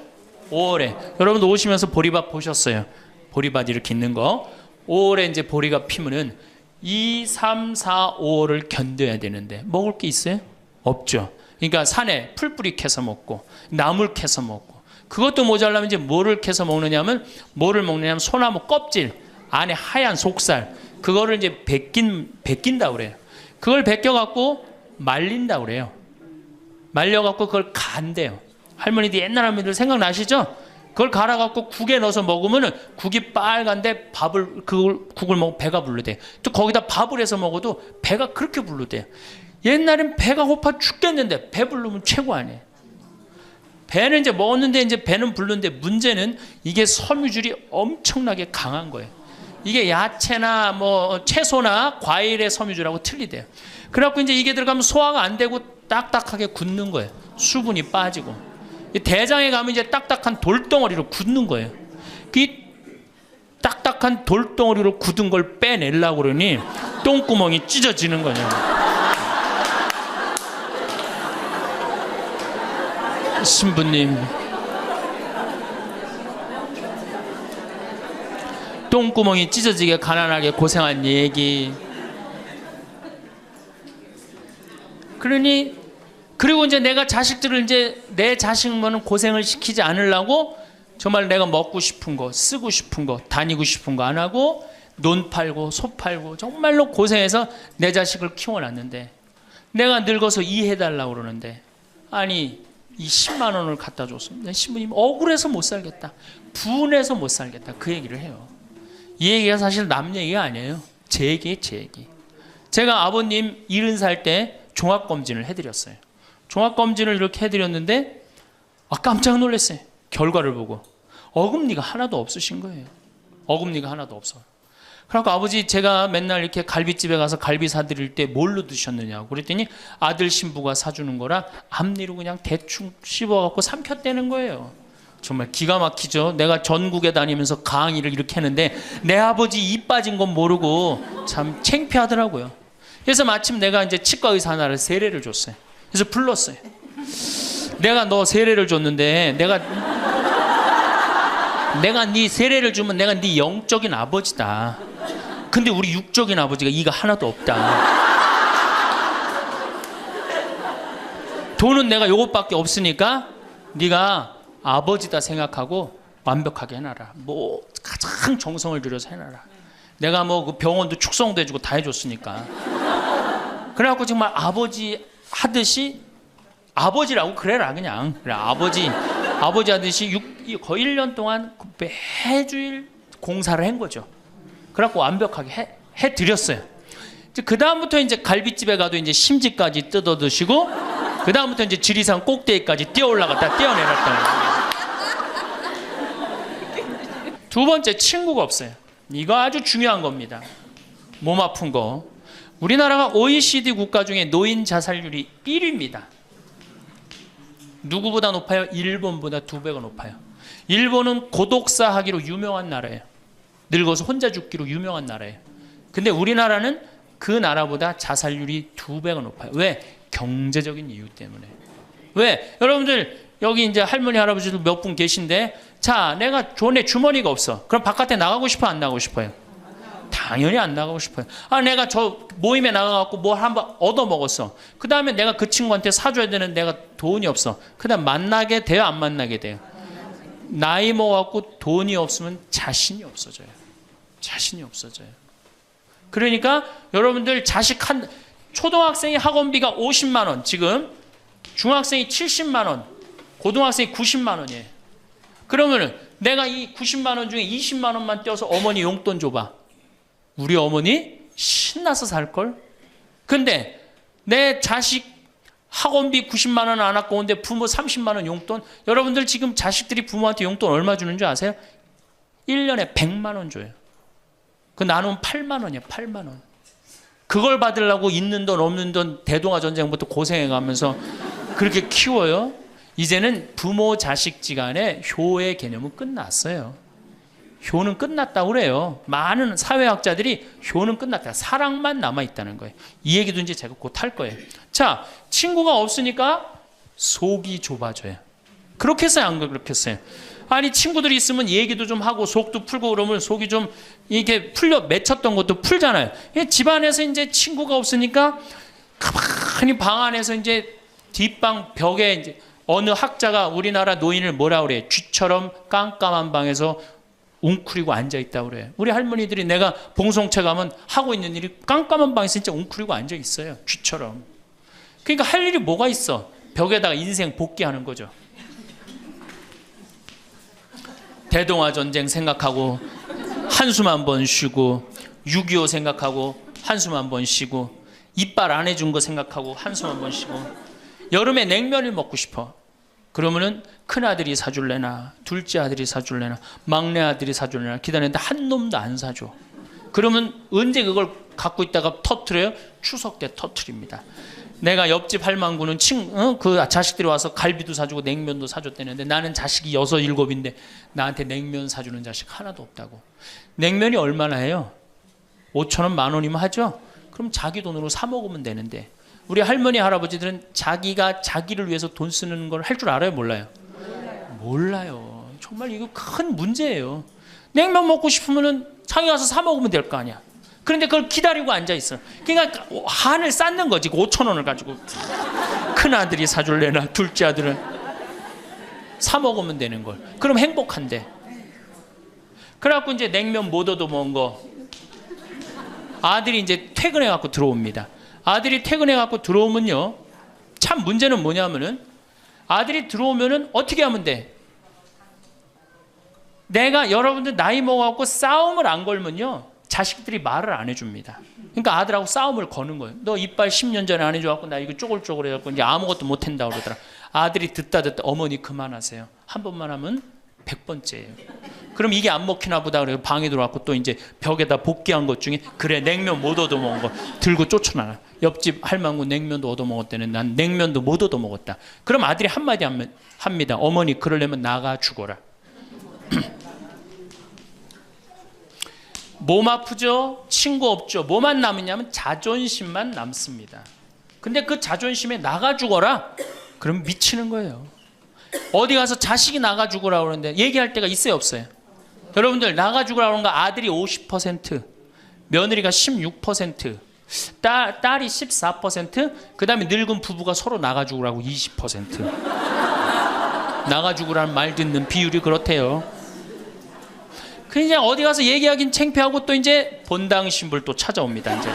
5월에. 여러분도 오시면서 보리밭 보셨어요? 보리밭 이렇게 있는 거. 5월에 이제 보리가 피면은 2, 3, 4, 5월을 견뎌야 되는데 먹을 게 있어요? 없죠. 그러니까 산에 풀뿌리 캐서 먹고 나물 캐서 먹고, 그것도 모자라면 이제 뭐를 캐서 먹느냐면, 뭐를 먹느냐면 소나무 껍질 안에 하얀 속살, 그거를 이제 벗긴다 그래요. 그걸 벗겨갖고 말린다 그래요. 말려갖고 그걸 간대요. 할머니들, 옛날 할머니들 생각나시죠? 그걸 갈아갖고 국에 넣어서 먹으면 국이 빨간데 국을 먹으면 배가 부르대요. 또 거기다 밥을 해서 먹어도 배가 그렇게 부르대요. 옛날엔 배가 고파 죽겠는데 배 부르면 최고 아니에요. 배는 이제 먹었는데 이제 배는 부르는데, 문제는 이게 섬유질이 엄청나게 강한 거예요. 이게 야채나 뭐 채소나 과일의 섬유질하고 틀리대요. 그래갖고 이제 이게 들어가면 소화가 안 되고 딱딱하게 굳는 거예요. 수분이 빠지고. 대장에 가면 이제 딱딱한 돌덩어리로 굳는 거예요. 그 딱딱한 돌덩어리로 굳은 걸 빼내려고 그러니 똥구멍이 찢어지는 거냐. 신부님, 똥구멍이 찢어지게 가난하게 고생한 얘기. 그리고 이제 내가 자식들을 이제 내 자식만은 고생을 시키지 않으려고 정말 내가 먹고 싶은 거, 쓰고 싶은 거, 다니고 싶은 거 안 하고 논 팔고 소 팔고 정말로 고생해서 내 자식을 키워놨는데, 내가 늙어서 이해해달라고 그러는데, 아니 이 10만 원을 갖다 줬어. 신부님 억울해서 못 살겠다, 분해서 못 살겠다, 그 얘기를 해요. 이 얘기가 사실 남 얘기가 아니에요. 제 얘기예요, 제 얘기. 제가 아버님 70살 때 종합검진을 해드렸어요. 종합검진을 이렇게 해드렸는데 깜짝 놀랐어요. 결과를 보고 어금니가 하나도 없으신 거예요. 어금니가 하나도 없어. 그러니까 아버지, 제가 맨날 이렇게 갈비집에 가서 갈비 사드릴 때 뭘로 드셨느냐고 그랬더니 아들 신부가 사주는 거라 앞니로 그냥 대충 씹어갖고 삼켰다는 거예요. 정말 기가 막히죠. 내가 전국에 다니면서 강의를 이렇게 했는데 내 아버지 입 빠진 건 모르고 참 창피하더라고요. 그래서 마침 내가 이제 치과 의사 하나를 세례를 줬어요. 그래서 불렀어요. 내가 너 세례를 줬는데 내가 네 세례를 주면 내가 네 영적인 아버지다. 근데 우리 육적인 아버지가 이가 하나도 없다. 돈은 내가 요것밖에 없으니까 네가 아버지다 생각하고 완벽하게 해놔라. 뭐 가장 정성을 들여서 해놔라. 내가 뭐 그 병원도 축성도 해주고 다 해줬으니까. 그래갖고 정말 아버지 하듯이, 아버지라고 그래라 그냥. 그래, 아버지 하듯이 거의 1년 동안 매주일 공사를 한 거죠. 그래갖고 완벽하게 해드렸어요. 그 다음부터 이제 갈비집에 가도 이제 심지까지 뜯어 드시고, 그 다음부터 이제 지리산 꼭대기까지 뛰어 올라갔다 뛰어내렸다. 두 번째, 친구가 없어요. 이거 아주 중요한 겁니다. 몸 아픈 거. 우리나라가 OECD 국가 중에 노인 자살률이 1위입니다. 누구보다 높아요? 일본보다 2배가 높아요. 일본은 고독사 하기로 유명한 나라예요. 늙어서 혼자 죽기로 유명한 나라예요. 근데 우리나라는 그 나라보다 자살률이 2배가 높아요. 왜? 경제적인 이유 때문에. 왜? 여러분들 여기 이제 할머니 할아버지들 몇 분 계신데, 자, 내가 돈에 주머니가 없어. 그럼 바깥에 나가고 싶어, 안 나가고 싶어요? 당연히 안 나가고 싶어요. 아, 내가 저 모임에 나가갖고 뭐 한번 얻어 먹었어. 그 다음에 내가 그 친구한테 사줘야 되는 내가 돈이 없어. 그 다음 만나게 돼요, 안 만나게 돼요? 나이 먹어갖고 돈이 없으면 자신이 없어져요. 자신이 없어져요. 그러니까 여러분들 자식 초등학생이 학원비가 50만 원, 지금 중학생이 70만 원, 고등학생이 90만 원이에요. 그러면은 내가 이 90만 원 중에 20만 원만 떼어서 어머니 용돈 줘봐. 우리 어머니 신나서 살걸? 근데 내 자식 학원비 90만 원 안 갖고 오는데 부모 30만 원 용돈? 여러분들 지금 자식들이 부모한테 용돈 얼마 주는 줄 아세요? 1년에 100만 원 줘요. 그 나누면 8만 원이야, 8만 원. 그걸 받으려고 있는 돈 없는 돈 대동아 전쟁부터 고생해가면서 그렇게 키워요. 이제는 부모 자식지간의 효의 개념은 끝났어요. 효는 끝났다고 그래요. 많은 사회학자들이 효는 끝났다. 사랑만 남아있다는 거예요. 이 얘기도 이제 제가 곧 할 거예요. 자, 친구가 없으니까 속이 좁아져요. 그렇겠어요, 안 그렇겠어요? 아니, 친구들이 있으면 얘기도 좀 하고 속도 풀고 그러면 속이 좀 이렇게 풀려 맺혔던 것도 풀잖아요. 집안에서 이제 친구가 없으니까 가만히 방 안에서 이제 뒷방 벽에 이제 어느 학자가 우리나라 노인을 뭐라 그래? 쥐처럼 깜깜한 방에서 웅크리고 앉아있다고 그래요. 우리 할머니들이 내가 봉송체 가면 하고 있는 일이 깜깜한 방에서 진짜 웅크리고 앉아있어요. 쥐처럼. 그러니까 할 일이 뭐가 있어? 벽에다가 인생 복귀하는 거죠. 대동아 전쟁 생각하고 한숨 한 번 쉬고 6.25 생각하고 한숨 한 번 쉬고 이빨 안 해준 거 생각하고 한숨 한 번 쉬고 여름에 냉면을 먹고 싶어. 그러면은 큰아들이 사줄래나 둘째 아들이 사줄래나 막내 아들이 사줄래나 기다리는데 한 놈도 안 사줘. 그러면 언제 그걸 갖고 있다가 터트려요? 추석 때 터트립니다. 내가 옆집 할망구는 그 자식들이 와서 갈비도 사주고 냉면도 사줬다는데 나는 자식이 6, 7인데 나한테 냉면 사주는 자식 하나도 없다고. 냉면이 얼마나 해요? 5,000원, 10,000원이면 하죠? 그럼 자기 돈으로 사 먹으면 되는데 우리 할머니 할아버지들은 자기가 자기를 위해서 돈 쓰는 걸 할 줄 알아요, 몰라요? 몰라요. 정말 이거 큰 문제예요. 냉면 먹고 싶으면은 자기 가서 사 먹으면 될 거 아니야. 그런데 그걸 기다리고 앉아 있어. 그러니까 한을 쌓는 거지. 5,000원을 가지고 큰 아들이 사줄래나 둘째 아들은 사 먹으면 되는 걸. 그럼 행복한데. 그래갖고 이제 냉면 못 얻어 먹은 거 아들이 이제 퇴근해 갖고 들어옵니다. 아들이 퇴근해 갖고 들어오면요, 참 문제는 뭐냐면은 아들이 들어오면은 어떻게 하면 돼? 내가 여러분들 나이 먹어갖고 싸움을 안 걸면요 자식들이 말을 안 해줍니다. 그러니까 아들하고 싸움을 거는 거예요. 너 이빨 10년 전에 안 해줘갖고 나 이거 쪼글쪼글 해갖고 이제 아무것도 못한다 그러더라. 아들이 듣다 어머니 그만하세요. 한 번만 하면 100번째예요. 그럼 이게 안 먹히나 보다 그래서 방에 들어왔고 또 이제 벽에다 복귀한 것 중에 그래 냉면 못 얻어먹은 거 들고 쫓아나가. 옆집 할망구 냉면도 얻어먹었다는 난 냉면도 못 얻어먹었다. 그럼 아들이 한마디 합니다. 어머니 그러려면 나가 죽어라. 몸 아프죠? 친구 없죠? 뭐만 남으냐면 자존심만 남습니다. 근데 그 자존심에 나가 죽어라? 그럼 미치는 거예요. 어디 가서 자식이 나가 죽으라고 그러는데 얘기할 때가 있어요, 없어요? 여러분들 나가 죽으라고 그러는 거 아들이 50%, 며느리가 16%, 딸이 14%, 그 다음에 늙은 부부가 서로 나가 죽으라고 20%. 나가 죽으라는 말 듣는 비율이 그렇대요. 그냥 어디 가서 얘기하긴 창피하고 또 이제 본당 신불 또 찾아옵니다. 이제.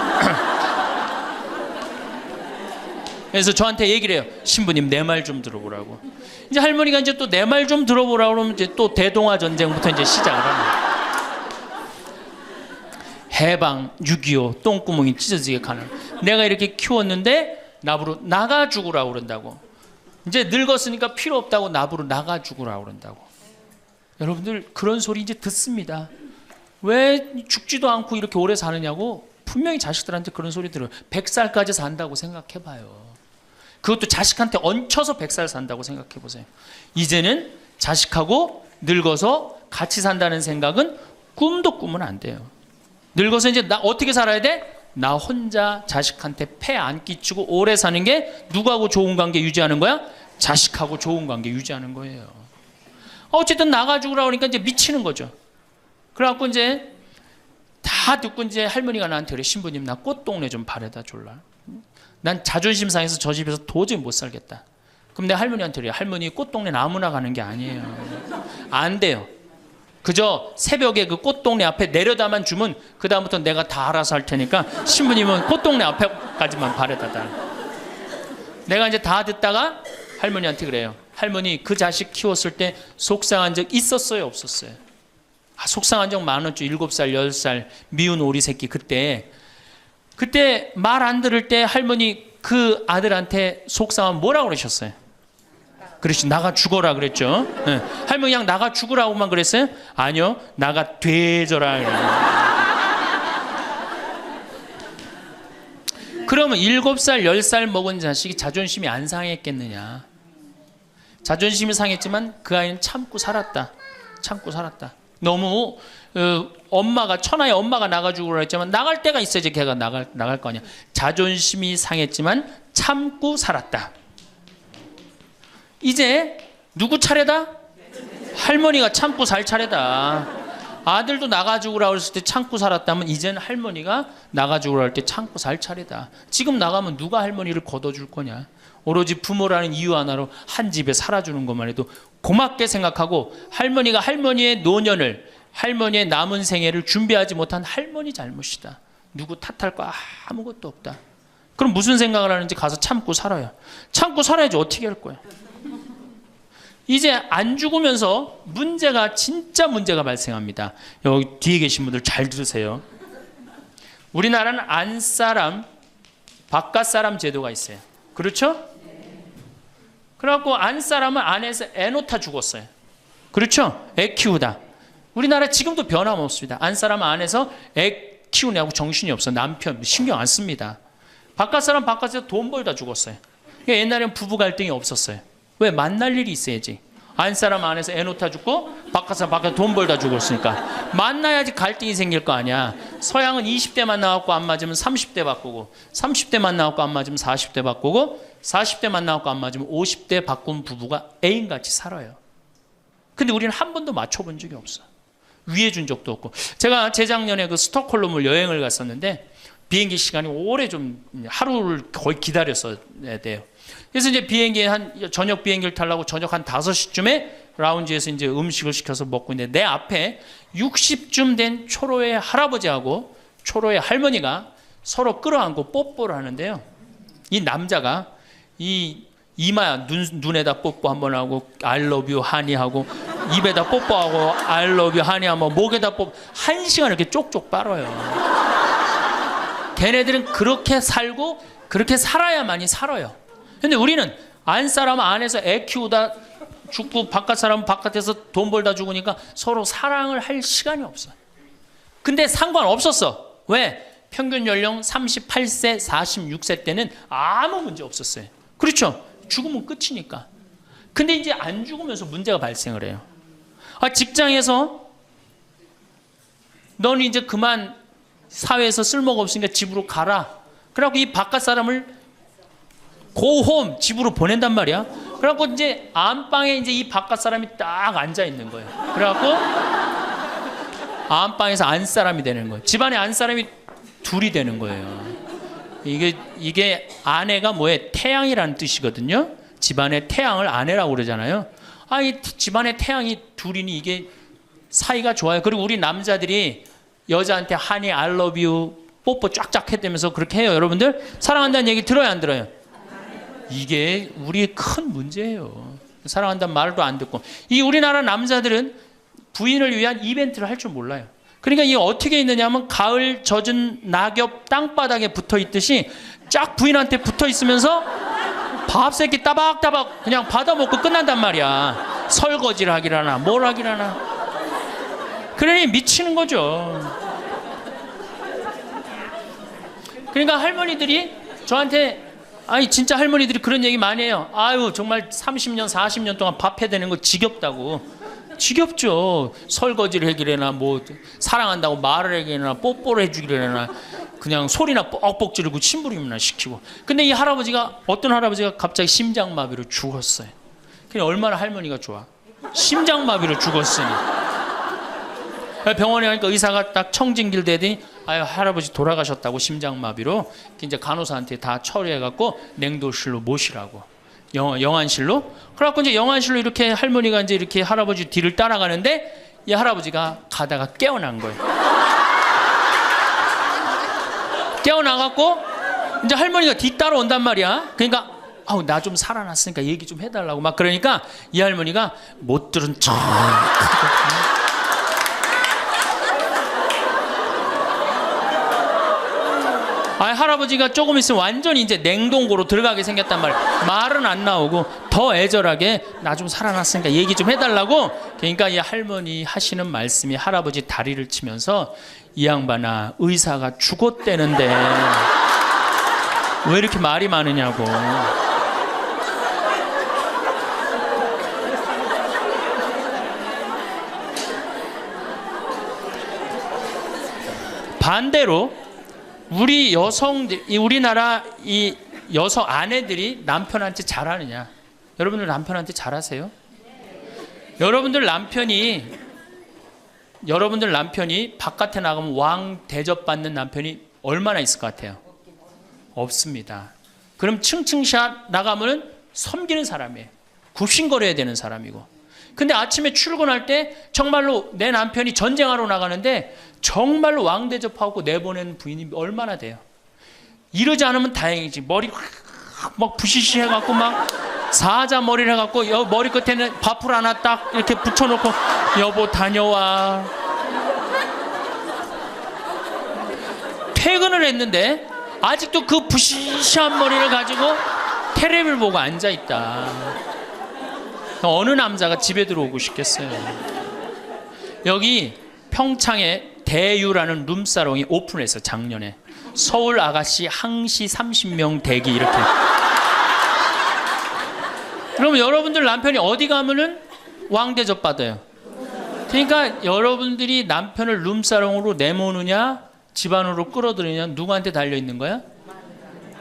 그래서 저한테 얘기를 해요. 신부님 내 말 좀 들어보라고. 이제 할머니가 이제 또 내 말 좀 들어보라고 그러면 이제 또 대동아 전쟁부터 이제 시작을 합니다. 해방, 6.25, 똥구멍이 찢어지게 가는. 내가 이렇게 키웠는데 나부로 나가 죽으라고 그런다고. 이제 늙었으니까 필요 없다고 나부로 나가 죽으라고 그런다고. 여러분들 그런 소리 이제 듣습니다. 왜 죽지도 않고 이렇게 오래 사느냐고 분명히 자식들한테 그런 소리 들어요. 100살까지 산다고 생각해봐요. 그것도 자식한테 얹혀서 100살 산다고 생각해보세요. 이제는 자식하고 늙어서 같이 산다는 생각은 꿈도 꾸면 안 돼요. 늙어서 이제 나 어떻게 살아야 돼? 나 혼자 자식한테 폐 안 끼치고 오래 사는 게 누구하고 좋은 관계 유지하는 거야? 자식하고 좋은 관계 유지하는 거예요. 어쨌든 나가 죽으라 그러니까 이제 미치는 거죠. 그래갖고 이제 다 듣고 이제 할머니가 나한테 그래, 신부님 나 꽃동네 좀 바래다 줄라. 난 자존심 상해서 저 집에서 도저히 못 살겠다. 그럼 내가 할머니한테 그래, 할머니 꽃동네는 아무나 가는 게 아니에요. 안 돼요. 그저 새벽에 그 꽃동네 앞에 내려다만 주면 그 다음부터 내가 다 알아서 할 테니까 신부님은 꽃동네 앞에까지만 바래다 달. 내가 이제 다 듣다가 할머니한테 그래요. 할머니 그 자식 키웠을 때 속상한 적 있었어요, 없었어요? 속상한 적 많았죠. 7살 10살 미운 오리 새끼. 그때 말 안 들을 때 할머니 그 아들한테 속상하면 뭐라고 그러셨어요? 그렇지, 나가 죽어라 그랬죠. 네. 할머니 그냥 나가 죽으라고만 그랬어요? 아니요, 나가 되져라. 그러면 7살 10살 먹은 자식이 자존심이 안 상했겠느냐? 자존심이 상했지만 그 아이는 참고 살았다. 너무 엄마가, 천하의 엄마가 나가 죽으라 했지만 나갈 때가 있어야지 걔가 나갈 거 아니야. 자존심이 상했지만 참고 살았다. 이제 누구 차례다? 할머니가 참고 살 차례다. 아들도 나가 죽으라 그랬을 때 참고 살았다면 이제는 할머니가 나가 죽으라 할 때 참고 살 차례다. 지금 나가면 누가 할머니를 걷어줄 거냐? 오로지 부모라는 이유 하나로 한 집에 살아주는 것만 해도 고맙게 생각하고, 할머니가 할머니의 노년을, 할머니의 남은 생애를 준비하지 못한 할머니 잘못이다. 누구 탓할 거 아무것도 없다. 그럼 무슨 생각을 하는지 가서 참고 살아요. 참고 살아야지 어떻게 할 거야. 이제 안 죽으면서 진짜 문제가 발생합니다. 여기 뒤에 계신 분들 잘 들으세요. 우리나라는 안사람, 바깥사람 제도가 있어요. 그렇죠? 그래갖고 안사람은 안에서 애 놓다 죽었어요. 그렇죠? 애 키우다. 우리나라 지금도 변함없습니다. 안사람은 안에서 애 키우냐고 정신이 없어. 남편 신경 안 씁니다. 바깥사람 바깥에서 돈 벌다 죽었어요. 옛날에는 부부 갈등이 없었어요. 왜? 만날 일이 있어야지. 안사람 안에서 애 놓다 죽고 바깥사람 바깥에 돈 벌다 죽었으니까 만나야지 갈등이 생길 거 아니야. 서양은 20대 만나갖고 안 맞으면 30대 바꾸고, 30대 만나갖고 안 맞으면 40대 바꾸고, 40대 만나갖고 안 맞으면 50대 바꾼 부부가 애인같이 살아요. 근데 우리는 한 번도 맞춰본 적이 없어. 위해 준 적도 없고. 제가 재작년에 그 스톡홀름을 여행을 갔었는데 비행기 시간이 오래 좀 하루를 거의 기다렸어야 돼요. 그래서 이제 저녁 비행기를 타려고 저녁 한 5시쯤에 라운지에서 이제 음식을 시켜서 먹고 있는데 내 앞에 60쯤 된 초로의 할아버지하고 초로의 할머니가 서로 끌어안고 뽀뽀를 하는데요. 이 남자가 이 이마 눈에다 뽀뽀 한번 하고 I love you 하니 하고, 입에다 뽀뽀하고 I love you 하니 하고, 목에다 뽀뽀, 1시간 이렇게 쪽쪽 빨아요. 걔네들은 그렇게 살고 그렇게 살아야만이 살아요. 근데 우리는 안사람은 안에서 애 키우다 죽고 바깥 사람은 바깥에서 돈 벌다 죽으니까 서로 사랑을 할 시간이 없어. 근데 상관없었어. 왜? 평균 연령 38세 46세 때는 아무 문제 없었어요. 그렇죠? 죽으면 끝이니까. 근데 이제 안 죽으면서 문제가 발생을 해요. 직장에서 너는 이제 그만 사회에서 쓸모가 없으니까 집으로 가라. 그래갖고 이 바깥 사람을 고홈 집으로 보낸단 말이야. 그래갖고 이제 안방에 이제 이 바깥 사람이 딱 앉아 있는 거예요. 그래갖고 안방에서 안사람이 되는 거예요. 집안에 안사람이 둘이 되는 거예요. 이게 아내가 뭐에 태양이라는 뜻이거든요. 집안의 태양을 아내라고 그러잖아요. 이 집안의 태양이 둘이니 이게 사이가 좋아요. 그리고 우리 남자들이 여자한테 하니 I love you 뽀뽀 쫙쫙 해대면서 그렇게 해요. 여러분들 사랑한다는 얘기 들어요, 안 들어요? 이게 우리의 큰 문제예요. 사랑한다는 말도 안 듣고. 이 우리나라 남자들은 부인을 위한 이벤트를 할 줄 몰라요. 그러니까 이게 어떻게 있느냐면 가을 젖은 낙엽 땅바닥에 붙어 있듯이 쫙 부인한테 붙어 있으면서 밥 새끼 따박따박 그냥 받아먹고 끝난단 말이야. 설거지를 하기라나 뭘 하기라나. 그러니 미치는 거죠. 그러니까 할머니들이 저한테 진짜 할머니들이 그런 얘기 많이 해요. 정말 30년 40년 동안 밥 해대는 거 지겹다고. 지겹죠. 설거지를 해기래나 뭐 사랑한다고 말을 해기래나 뽀뽀를 해주기래나 그냥 소리나 뻑뻑 지르고 심부름이나 시키고. 근데 이 할아버지가, 어떤 할아버지가 갑자기 심장마비로 죽었어요. 그냥 얼마나 할머니가 좋아. 심장마비로 죽었으니. 병원에 가니까 의사가 딱 청진길 대더니 아유 할아버지 돌아가셨다고, 심장마비로. 이제 간호사한테 다 처리해갖고 냉도실로 모시라고, 영안실로. 그래갖고 이제 영안실로 이렇게 할머니가 이제 이렇게 할아버지 뒤를 따라가는데 이 할아버지가 가다가 깨어난 거예요. 깨어나갖고 이제 할머니가 뒤 따라온단 말이야. 그러니까 아우 나 좀 살아났으니까 얘기 좀 해달라고 막 그러니까 이 할머니가 못 들은 척. 할아버지가 조금 있으면 완전히 이제 냉동고로 들어가게 생겼단 말이야. 말은 안 나오고 더 애절하게 나 좀 살아났으니까 얘기 좀 해달라고. 그러니까 이 할머니 하시는 말씀이 할아버지 다리를 치면서 이 양반아 의사가 죽었대는데 왜 이렇게 말이 많으냐고. 반대로 우리 여성들, 우리나라 이 여성 아내들이 남편한테 잘하느냐? 여러분들 남편한테 잘하세요? 여러분들 남편이 바깥에 나가면 왕 대접받는 남편이 얼마나 있을 것 같아요? 없습니다. 그럼 층층샷 나가면 섬기는 사람이에요. 굽신거려야 되는 사람이고. 근데 아침에 출근할 때 정말로 내 남편이 전쟁하러 나가는데 정말로 왕 대접하고 내보내는 부인이 얼마나 돼요? 이러지 않으면 다행이지. 머리 막 부시시 해갖고 막 사자 머리를 해갖고 머리 끝에는 밥풀 하나 딱 이렇게 붙여놓고 여보 다녀와. 퇴근을 했는데 아직도 그 부시시한 머리를 가지고 테레비를 보고 앉아있다. 어느 남자가 집에 들어오고 싶겠어요. 여기 평창에 대유라는 룸사롱이 오픈했어 작년에. 서울 아가씨 항시 30명 대기 이렇게. 그러면 여러분들 남편이 어디 가면은 왕대접 받아요. 그러니까 여러분들이 남편을 룸사롱으로 내모느냐 집안으로 끌어들이느냐 누구한테 달려있는 거야?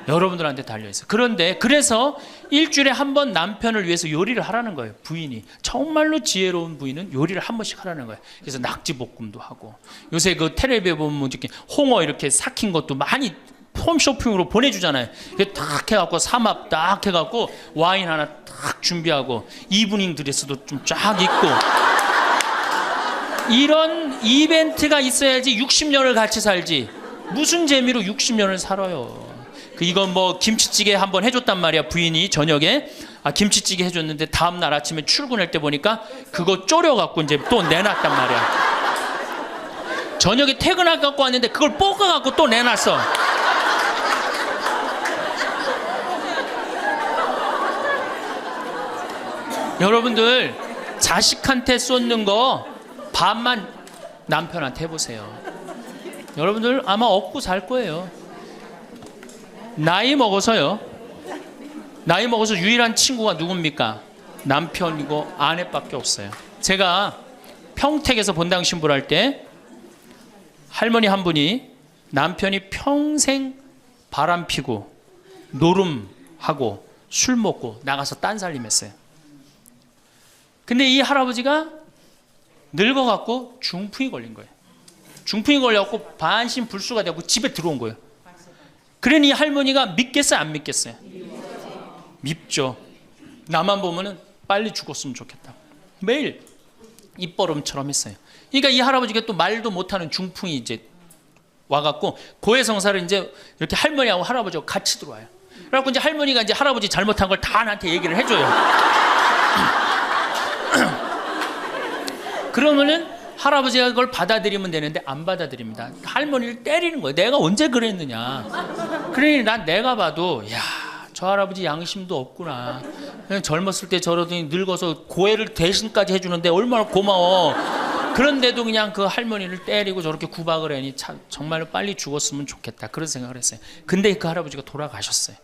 여러분들한테 달려있어요. 그런데 그래서 일주일에 한 번 남편을 위해서 요리를 하라는 거예요. 부인이. 정말로 지혜로운 부인은 요리를 한 번씩 하라는 거예요. 그래서 낙지볶음도 하고 요새 그 텔레비에 보면 이렇게 홍어 이렇게 삭힌 것도 많이 홈쇼핑으로 보내주잖아요. 딱 해갖고 삼합 딱 해갖고 와인 하나 딱 준비하고 이브닝 드레스도 좀 쫙 입고 이런 이벤트가 있어야지 60년을 같이 살지. 무슨 재미로 60년을 살아요. 이건 뭐 김치찌개 한번 해줬단 말이야. 부인이 저녁에 김치찌개 해줬는데 다음날 아침에 출근할 때 보니까 그거 졸여갖고 이제 또 내놨단 말이야. 저녁에 퇴근할 갖고 왔는데 그걸 볶아갖고 또 내놨어. 여러분들 자식한테 쏟는 거 반만 남편한테 해보세요. 여러분들 아마 얻고 살 거예요. 나이 먹어서 유일한 친구가 누굽니까? 남편이고 아내밖에 없어요. 제가 평택에서 본당 신부를 할 때 할머니 한 분이 남편이 평생 바람 피고 노름하고 술 먹고 나가서 딴살림했어요. 근데 이 할아버지가 늙어갖고 중풍이 걸린 거예요. 중풍이 걸려갖고 반신불수가 되고 집에 들어온 거예요. 그러니 할머니가 믿겠어요, 안 믿겠어요? 밉죠. 나만 보면은 빨리 죽었으면 좋겠다. 매일 입버릇처럼 했어요. 그러니까 이 할아버지가 또 말도 못하는 중풍이 이제 와갖고 고해성사를 이제 이렇게 할머니하고 할아버지하고 같이 들어와요. 그래갖고 이제 할머니가 이제 할아버지 잘못한 걸 다 나한테 얘기를 해줘요. 그러면은 할아버지가 그걸 받아들이면 되는데 안 받아들입니다. 할머니를 때리는 거예요. 내가 언제 그랬느냐. 그러니 난 내가 봐도 야, 저 할아버지 양심도 없구나. 그냥 젊었을 때 저러더니 늙어서 고해를 대신까지 해주는데 얼마나 고마워. 그런데도 그냥 그 할머니를 때리고 저렇게 구박을 하니 참 정말로 빨리 죽었으면 좋겠다. 그런 생각을 했어요. 근데 그 할아버지가 돌아가셨어요.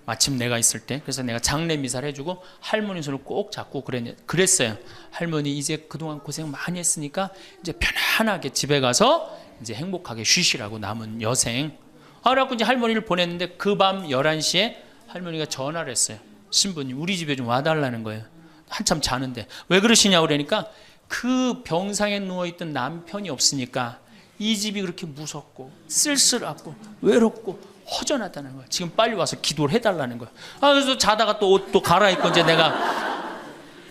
마침 내가 있을 때. 그래서 내가 장례 미사를 해주고 할머니 손을 꼭 잡고 그랬어요. 할머니 이제 그동안 고생 많이 했으니까 이제 편안하게 집에 가서 이제 행복하게 쉬시라고 남은 여생. 그래갖고 이제 할머니를 보냈는데 그 밤 11시에 할머니가 전화를 했어요. 신부님 우리 집에 좀 와달라는 거예요. 한참 자는데. 왜 그러시냐고 그러니까 그 병상에 누워있던 남편이 없으니까 이 집이 그렇게 무섭고 쓸쓸하고 외롭고 허전하다는 거야. 지금 빨리 와서 기도를 해달라는 거야. 그래서 자다가 또 옷도 갈아입고 이제 내가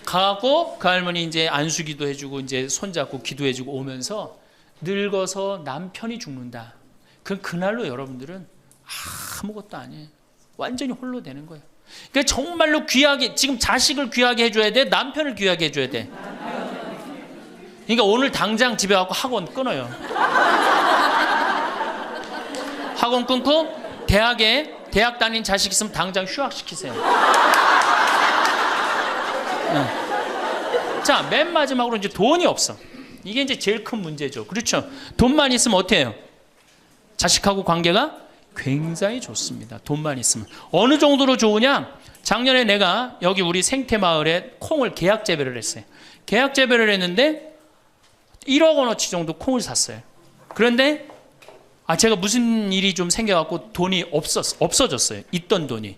가고 그 할머니 이제 안수기도 해주고 이제 손잡고 기도해주고 오면서 늙어서 남편이 죽는다. 그럼 그날로 여러분들은 아무것도 아니에요. 완전히 홀로 되는 거예요. 그러니까 정말로 귀하게 지금 자식을 귀하게 해줘야 돼. 남편을 귀하게 해줘야 돼. 그러니까 오늘 당장 집에 가고 학원 끊어요. 학원 끊고 대학 다닌 자식 있으면 당장 휴학시키세요. 자, 맨 마지막으로 이제 돈이 없어. 이게 이제 제일 큰 문제죠. 그렇죠? 돈만 있으면 어떻게 해요? 자식하고 관계가 굉장히 좋습니다. 돈만 있으면. 어느 정도로 좋으냐? 작년에 내가 여기 우리 생태마을에 콩을 계약 재배를 했어요. 계약 재배를 했는데 1억 원어치 정도 콩을 샀어요. 그런데 제가 무슨 일이 좀 생겨갖고 돈이 없어졌어요. 있던 돈이.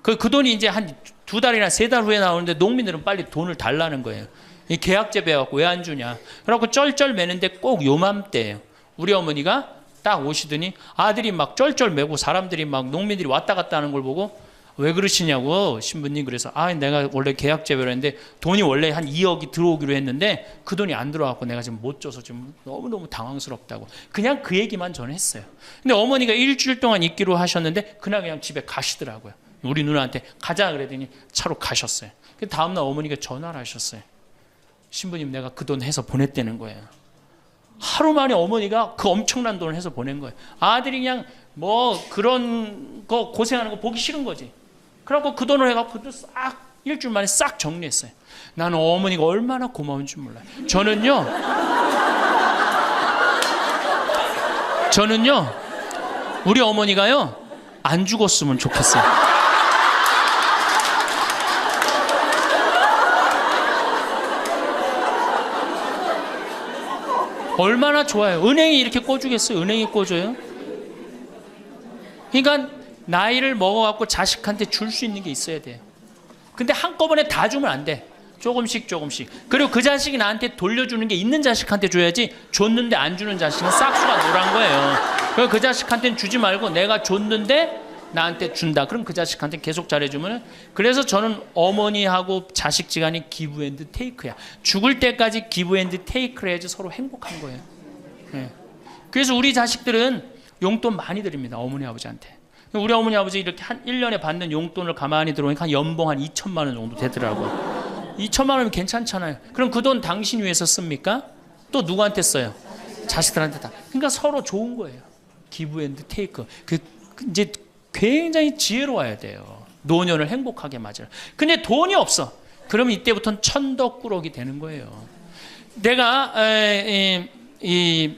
그 돈이 이제 한 2달이나 3달 후에 나오는데 농민들은 빨리 돈을 달라는 거예요. 이 계약 재배해갖고 왜 안 주냐. 그래갖고 쩔쩔 매는데 꼭 요맘때예요. 우리 어머니가 딱 오시더니 아들이 막 쩔쩔 매고 사람들이 막 농민들이 왔다 갔다 하는 걸 보고 왜 그러시냐고 신부님. 그래서 내가 원래 계약 재배를 했는데 돈이 원래 한 2억이 들어오기로 했는데 그 돈이 안 들어왔고 내가 지금 못 줘서 지금 너무너무 당황스럽다고 그냥 그 얘기만 저는 했어요. 근데 어머니가 일주일 동안 있기로 하셨는데 그날 그냥 집에 가시더라고요. 우리 누나한테 가자 그랬더니 차로 가셨어요. 다음날 어머니가 전화를 하셨어요. 신부님 내가 그 돈 해서 보냈다는 거예요. 하루 만에 어머니가 그 엄청난 돈을 해서 보낸 거예요. 아들이 그냥 뭐 그런 거 고생하는 거 보기 싫은 거지. 그래갖고 그 돈을 해갖고 싹 일주일 만에 싹 정리했어요. 나는 어머니가 얼마나 고마운 줄 몰라요. 저는요 우리 어머니가요 안 죽었으면 좋겠어요. 얼마나 좋아요. 은행이 이렇게 꿔주겠어요? 은행이 꿔줘요? 그러니까 나이를 먹어갖고 자식한테 줄 수 있는 게 있어야 돼요. 근데 한꺼번에 다 주면 안 돼. 조금씩. 그리고 그 자식이 나한테 돌려주는 게 있는 자식한테 줘야지. 줬는데 안 주는 자식은 싹수가 노란 거예요. 그래서 그 자식한테는 주지 말고 내가 줬는데 나한테 준다. 그럼 그 자식한테 계속 잘해주면. 그래서 저는 어머니하고 자식지간이 기브 앤드 테이크야. 죽을 때까지 기브 앤드 테이크를 해야지 서로 행복한 거예요. 네. 그래서 우리 자식들은 용돈 많이 드립니다. 어머니 아버지한테. 우리 어머니 아버지 이렇게 한 1년에 받는 용돈을 가만히 들어보니까 연봉 한 2천만 원 정도 되더라고요. 2천만 원이면 괜찮잖아요. 그럼 그 돈 당신 위해서 씁니까? 또 누구한테 써요? 자식들한테 다. 그러니까 서로 좋은 거예요. 기브 앤드 테이크. 이제 굉장히 지혜로워야 돼요. 노년을 행복하게 맞아요. 근데 돈이 없어. 그러면 이때부터는 천덕꾸러기 되는 거예요. 내가 이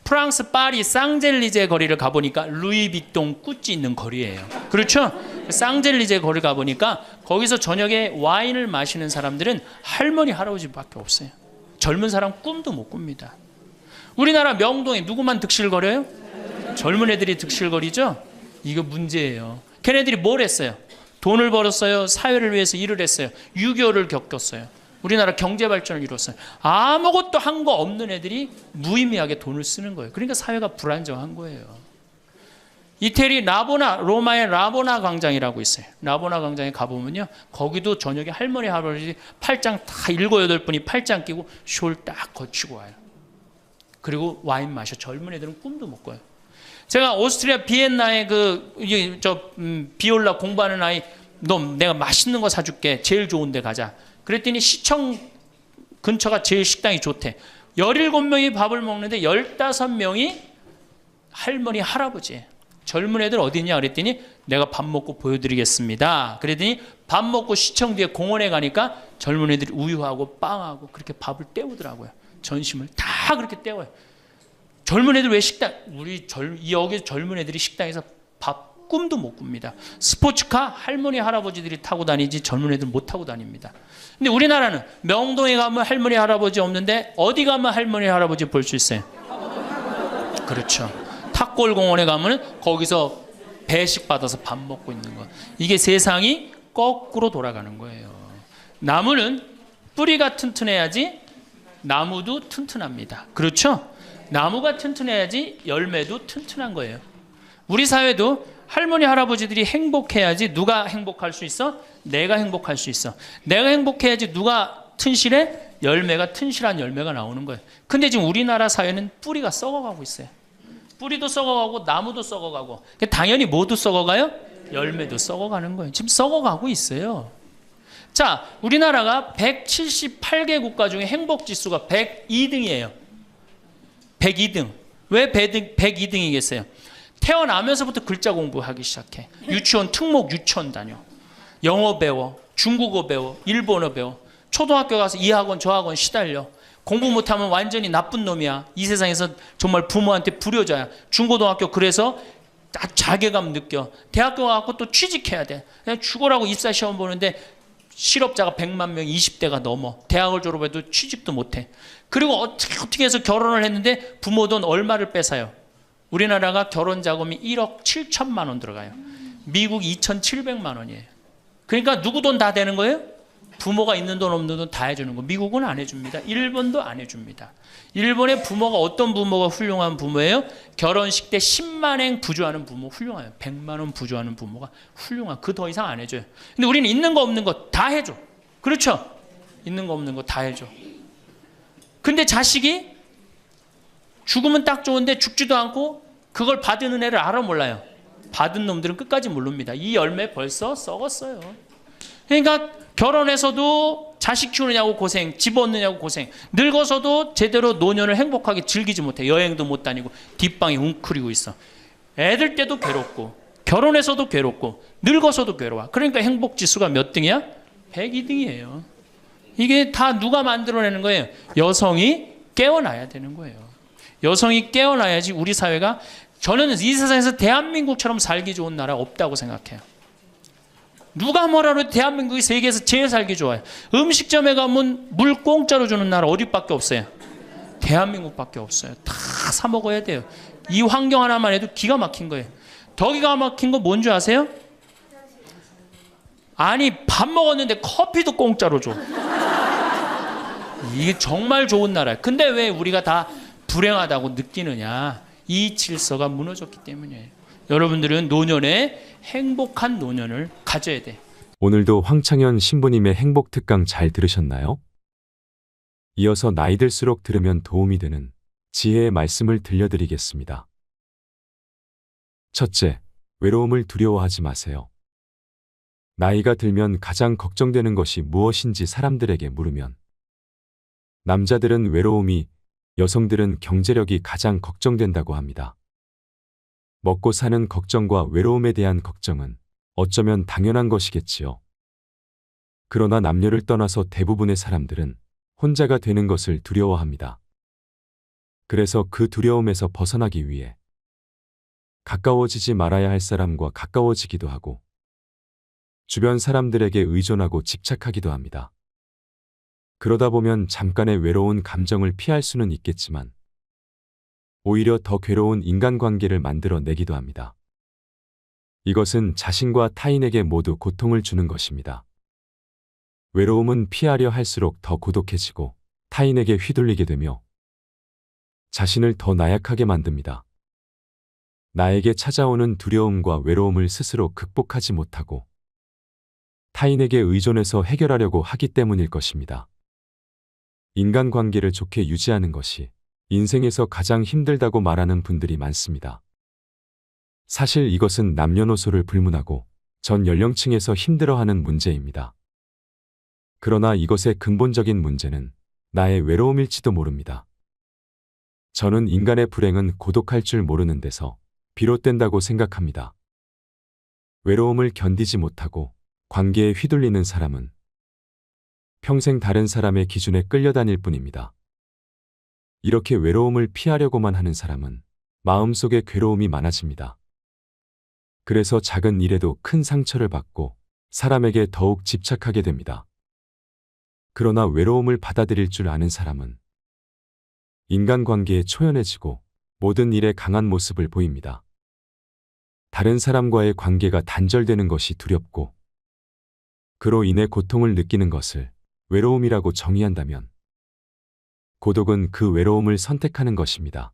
프랑스 파리 쌍젤리제 거리를 가보니까 루이비통 꾸찌 있는 거리예요. 그렇죠? 쌍젤리제 거리 가보니까 거기서 저녁에 와인을 마시는 사람들은 할머니 할아버지밖에 없어요. 젊은 사람 꿈도 못 꿉니다. 우리나라 명동에 누구만 득실거려요? 젊은 애들이 득실거리죠? 이거 문제예요. 걔네들이 뭘 했어요? 돈을 벌었어요. 사회를 위해서 일을 했어요. 6.25를 겪었어요. 우리나라 경제 발전을 이뤘어요. 아무것도 한 거 없는 애들이 무의미하게 돈을 쓰는 거예요. 그러니까 사회가 불안정한 거예요. 이태리 로마의 라보나 광장이라고 있어요. 라보나 광장에 가보면요, 거기도 저녁에 할머니 할아버지 팔짱 다 7, 8분이 팔짱 끼고 숄 딱 거치고 와요. 그리고 와인 마셔. 젊은 애들은 꿈도 못 꿔요. 제가 오스트리아 비엔나에 비올라 공부하는 아이, 너 내가 맛있는 거 사줄게. 제일 좋은 데 가자. 그랬더니 시청 근처가 제일 식당이 좋대. 17명이 밥을 먹는데 15명이 할머니 할아버지예요. 젊은 애들 어디 있냐 그랬더니 내가 밥 먹고 보여드리겠습니다. 그랬더니 밥 먹고 시청 뒤에 공원에 가니까 젊은 애들이 우유하고 빵하고 그렇게 밥을 때우더라고요. 전심을 다 그렇게 때워요. 젊은 애들 왜 여기 젊은 애들이 식당에서 밥 꿈도 못 꿉니다. 스포츠카 할머니 할아버지들이 타고 다니지 젊은 애들 못 타고 다닙니다. 근데 우리나라는 명동에 가면 할머니 할아버지 없는데 어디 가면 할머니 할아버지 볼 수 있어요? 그렇죠. 탑골공원에 가면 거기서 배식 받아서 밥 먹고 있는 거. 이게 세상이 거꾸로 돌아가는 거예요. 나무는 뿌리가 튼튼해야지 나무도 튼튼합니다. 그렇죠? 나무가 튼튼해야지 열매도 튼튼한 거예요. 우리 사회도 할머니 할아버지들이 행복해야지 누가 행복할 수 있어? 내가 행복할 수 있어. 내가 행복해야지 누가 튼실해? 열매가 튼실한 열매가 나오는 거예요. 근데 지금 우리나라 사회는 뿌리가 썩어가고 있어요. 뿌리도 썩어가고 나무도 썩어가고 당연히 뭐도 썩어가요? 열매도 썩어가는 거예요. 지금 썩어가고 있어요. 자, 우리나라가 178개 국가 중에 행복지수가 102등이에요. 102등. 왜 102등이겠어요? 태어나면서부터 글자 공부하기 시작해. 유치원 특목 유치원 다녀. 영어 배워. 중국어 배워. 일본어 배워. 초등학교 가서 이 학원 저 학원 시달려. 공부 못하면 완전히 나쁜 놈이야. 이 세상에서 정말 부모한테 불효자야. 중고등학교 그래서 자괴감 느껴. 대학교 가서 또 취직해야 돼. 그냥 죽어라고 입사 시험 보는데 실업자가 100만 명 20대가 넘어. 대학을 졸업해도 취직도 못해. 그리고 어떻게 해서 결혼을 했는데 부모 돈 얼마를 뺏어요. 우리나라가 결혼 자금이 1억 7천만 원 들어가요. 미국 2,700만 원이에요. 그러니까 누구 돈 다 되는 거예요? 부모가 있는 돈 없는 돈 다 해주는 거. 미국은 안 해줍니다. 일본도 안 해줍니다. 일본의 부모가 어떤 부모가 훌륭한 부모예요? 결혼식 때 10만엔 부조하는 부모 훌륭해요. 100만 원 부조하는 부모가 훌륭한. 그 더 이상 안 해줘요. 근데 우리는 있는 거 없는 거 다 해줘. 그렇죠? 있는 거 없는 거 다 해줘. 근데 자식이 죽으면 딱 좋은데 죽지도 않고 그걸 받은 은혜를 알아 몰라요. 받은 놈들은 끝까지 모릅니다. 이 열매 벌써 썩었어요. 그러니까 결혼해서도 자식 키우느냐고 고생, 집 얻느냐고 고생, 늙어서도 제대로 노년을 행복하게 즐기지 못해. 여행도 못 다니고 뒷방이 웅크리고 있어. 애들 때도 괴롭고 결혼해서도 괴롭고 늙어서도 괴로워. 그러니까 행복지수가 몇 등이야? 102등이에요. 이게 다 누가 만들어내는 거예요? 여성이 깨어나야 되는 거예요. 여성이 깨어나야지 우리 사회가, 저는 이 세상에서 대한민국처럼 살기 좋은 나라 없다고 생각해요. 누가 뭐라 해도 대한민국이 세계에서 제일 살기 좋아요. 음식점에 가면 물 공짜로 주는 나라 어디밖에 없어요? 대한민국밖에 없어요. 다 사 먹어야 돼요. 이 환경 하나만 해도 기가 막힌 거예요. 더 기가 막힌 거 뭔지 아세요? 아니 밥 먹었는데 커피도 공짜로 줘. 이게 정말 좋은 나라예요. 근데 왜 우리가 다 불행하다고 느끼느냐? 이 질서가 무너졌기 때문이에요. 여러분들은 노년에 행복한 노년을 가져야 돼. 오늘도 황창현 신부님의 행복 특강 잘 들으셨나요? 이어서 나이 들수록 들으면 도움이 되는 지혜의 말씀을 들려드리겠습니다. 첫째, 외로움을 두려워하지 마세요. 나이가 들면 가장 걱정되는 것이 무엇인지 사람들에게 물으면 남자들은 외로움이, 여성들은 경제력이 가장 걱정된다고 합니다. 먹고 사는 걱정과 외로움에 대한 걱정은 어쩌면 당연한 것이겠지요. 그러나 남녀를 떠나서 대부분의 사람들은 혼자가 되는 것을 두려워합니다. 그래서 그 두려움에서 벗어나기 위해 가까워지지 말아야 할 사람과 가까워지기도 하고 주변 사람들에게 의존하고 집착하기도 합니다. 그러다 보면 잠깐의 외로운 감정을 피할 수는 있겠지만 오히려 더 괴로운 인간관계를 만들어내기도 합니다. 이것은 자신과 타인에게 모두 고통을 주는 것입니다. 외로움은 피하려 할수록 더 고독해지고 타인에게 휘둘리게 되며 자신을 더 나약하게 만듭니다. 나에게 찾아오는 두려움과 외로움을 스스로 극복하지 못하고 타인에게 의존해서 해결하려고 하기 때문일 것입니다. 인간관계를 좋게 유지하는 것이 인생에서 가장 힘들다고 말하는 분들이 많습니다. 사실 이것은 남녀노소를 불문하고 전 연령층에서 힘들어하는 문제입니다. 그러나 이것의 근본적인 문제는 나의 외로움일지도 모릅니다. 저는 인간의 불행은 고독할 줄 모르는 데서 비롯된다고 생각합니다. 외로움을 견디지 못하고 관계에 휘둘리는 사람은 평생 다른 사람의 기준에 끌려다닐 뿐입니다. 이렇게 외로움을 피하려고만 하는 사람은 마음속에 괴로움이 많아집니다. 그래서 작은 일에도 큰 상처를 받고 사람에게 더욱 집착하게 됩니다. 그러나 외로움을 받아들일 줄 아는 사람은 인간관계에 초연해지고 모든 일에 강한 모습을 보입니다. 다른 사람과의 관계가 단절되는 것이 두렵고 그로 인해 고통을 느끼는 것을 외로움이라고 정의한다면 고독은 그 외로움을 선택하는 것입니다.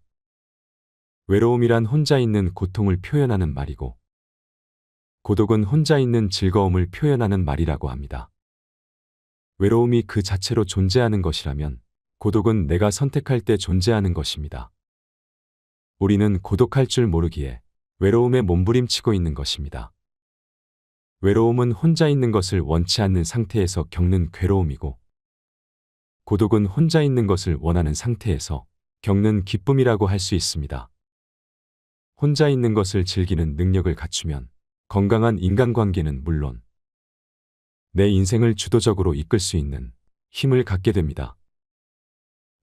외로움이란 혼자 있는 고통을 표현하는 말이고 고독은 혼자 있는 즐거움을 표현하는 말이라고 합니다. 외로움이 그 자체로 존재하는 것이라면 고독은 내가 선택할 때 존재하는 것입니다. 우리는 고독할 줄 모르기에 외로움에 몸부림치고 있는 것입니다. 외로움은 혼자 있는 것을 원치 않는 상태에서 겪는 괴로움이고 고독은 혼자 있는 것을 원하는 상태에서 겪는 기쁨이라고 할 수 있습니다. 혼자 있는 것을 즐기는 능력을 갖추면 건강한 인간관계는 물론 내 인생을 주도적으로 이끌 수 있는 힘을 갖게 됩니다.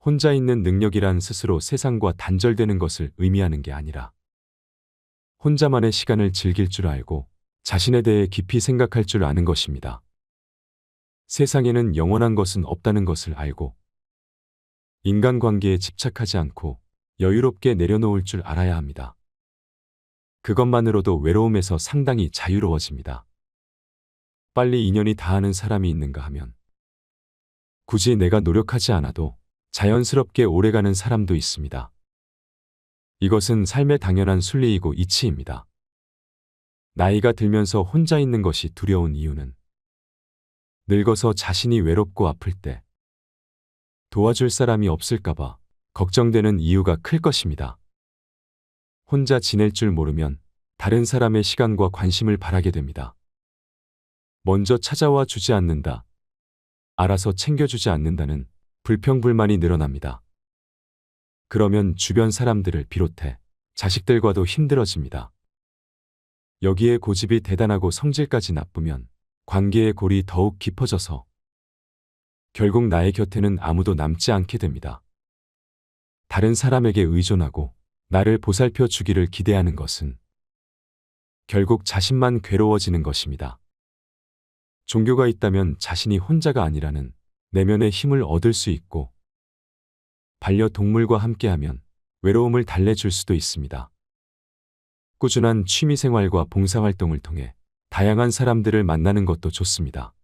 혼자 있는 능력이란 스스로 세상과 단절되는 것을 의미하는 게 아니라 혼자만의 시간을 즐길 줄 알고 자신에 대해 깊이 생각할 줄 아는 것입니다. 세상에는 영원한 것은 없다는 것을 알고 인간관계에 집착하지 않고 여유롭게 내려놓을 줄 알아야 합니다. 그것만으로도 외로움에서 상당히 자유로워집니다. 빨리 인연이 닿는 사람이 있는가 하면 굳이 내가 노력하지 않아도 자연스럽게 오래가는 사람도 있습니다. 이것은 삶의 당연한 순리이고 이치입니다. 나이가 들면서 혼자 있는 것이 두려운 이유는 늙어서 자신이 외롭고 아플 때 도와줄 사람이 없을까봐 걱정되는 이유가 클 것입니다. 혼자 지낼 줄 모르면 다른 사람의 시간과 관심을 바라게 됩니다. 먼저 찾아와 주지 않는다, 알아서 챙겨주지 않는다는 불평불만이 늘어납니다. 그러면 주변 사람들을 비롯해 자식들과도 힘들어집니다. 여기에 고집이 대단하고 성질까지 나쁘면 관계의 골이 더욱 깊어져서 결국 나의 곁에는 아무도 남지 않게 됩니다. 다른 사람에게 의존하고 나를 보살펴 주기를 기대하는 것은 결국 자신만 괴로워지는 것입니다. 종교가 있다면 자신이 혼자가 아니라는 내면의 힘을 얻을 수 있고 반려동물과 함께하면 외로움을 달래줄 수도 있습니다. 꾸준한 취미생활과 봉사활동을 통해 다양한 사람들을 만나는 것도 좋습니다.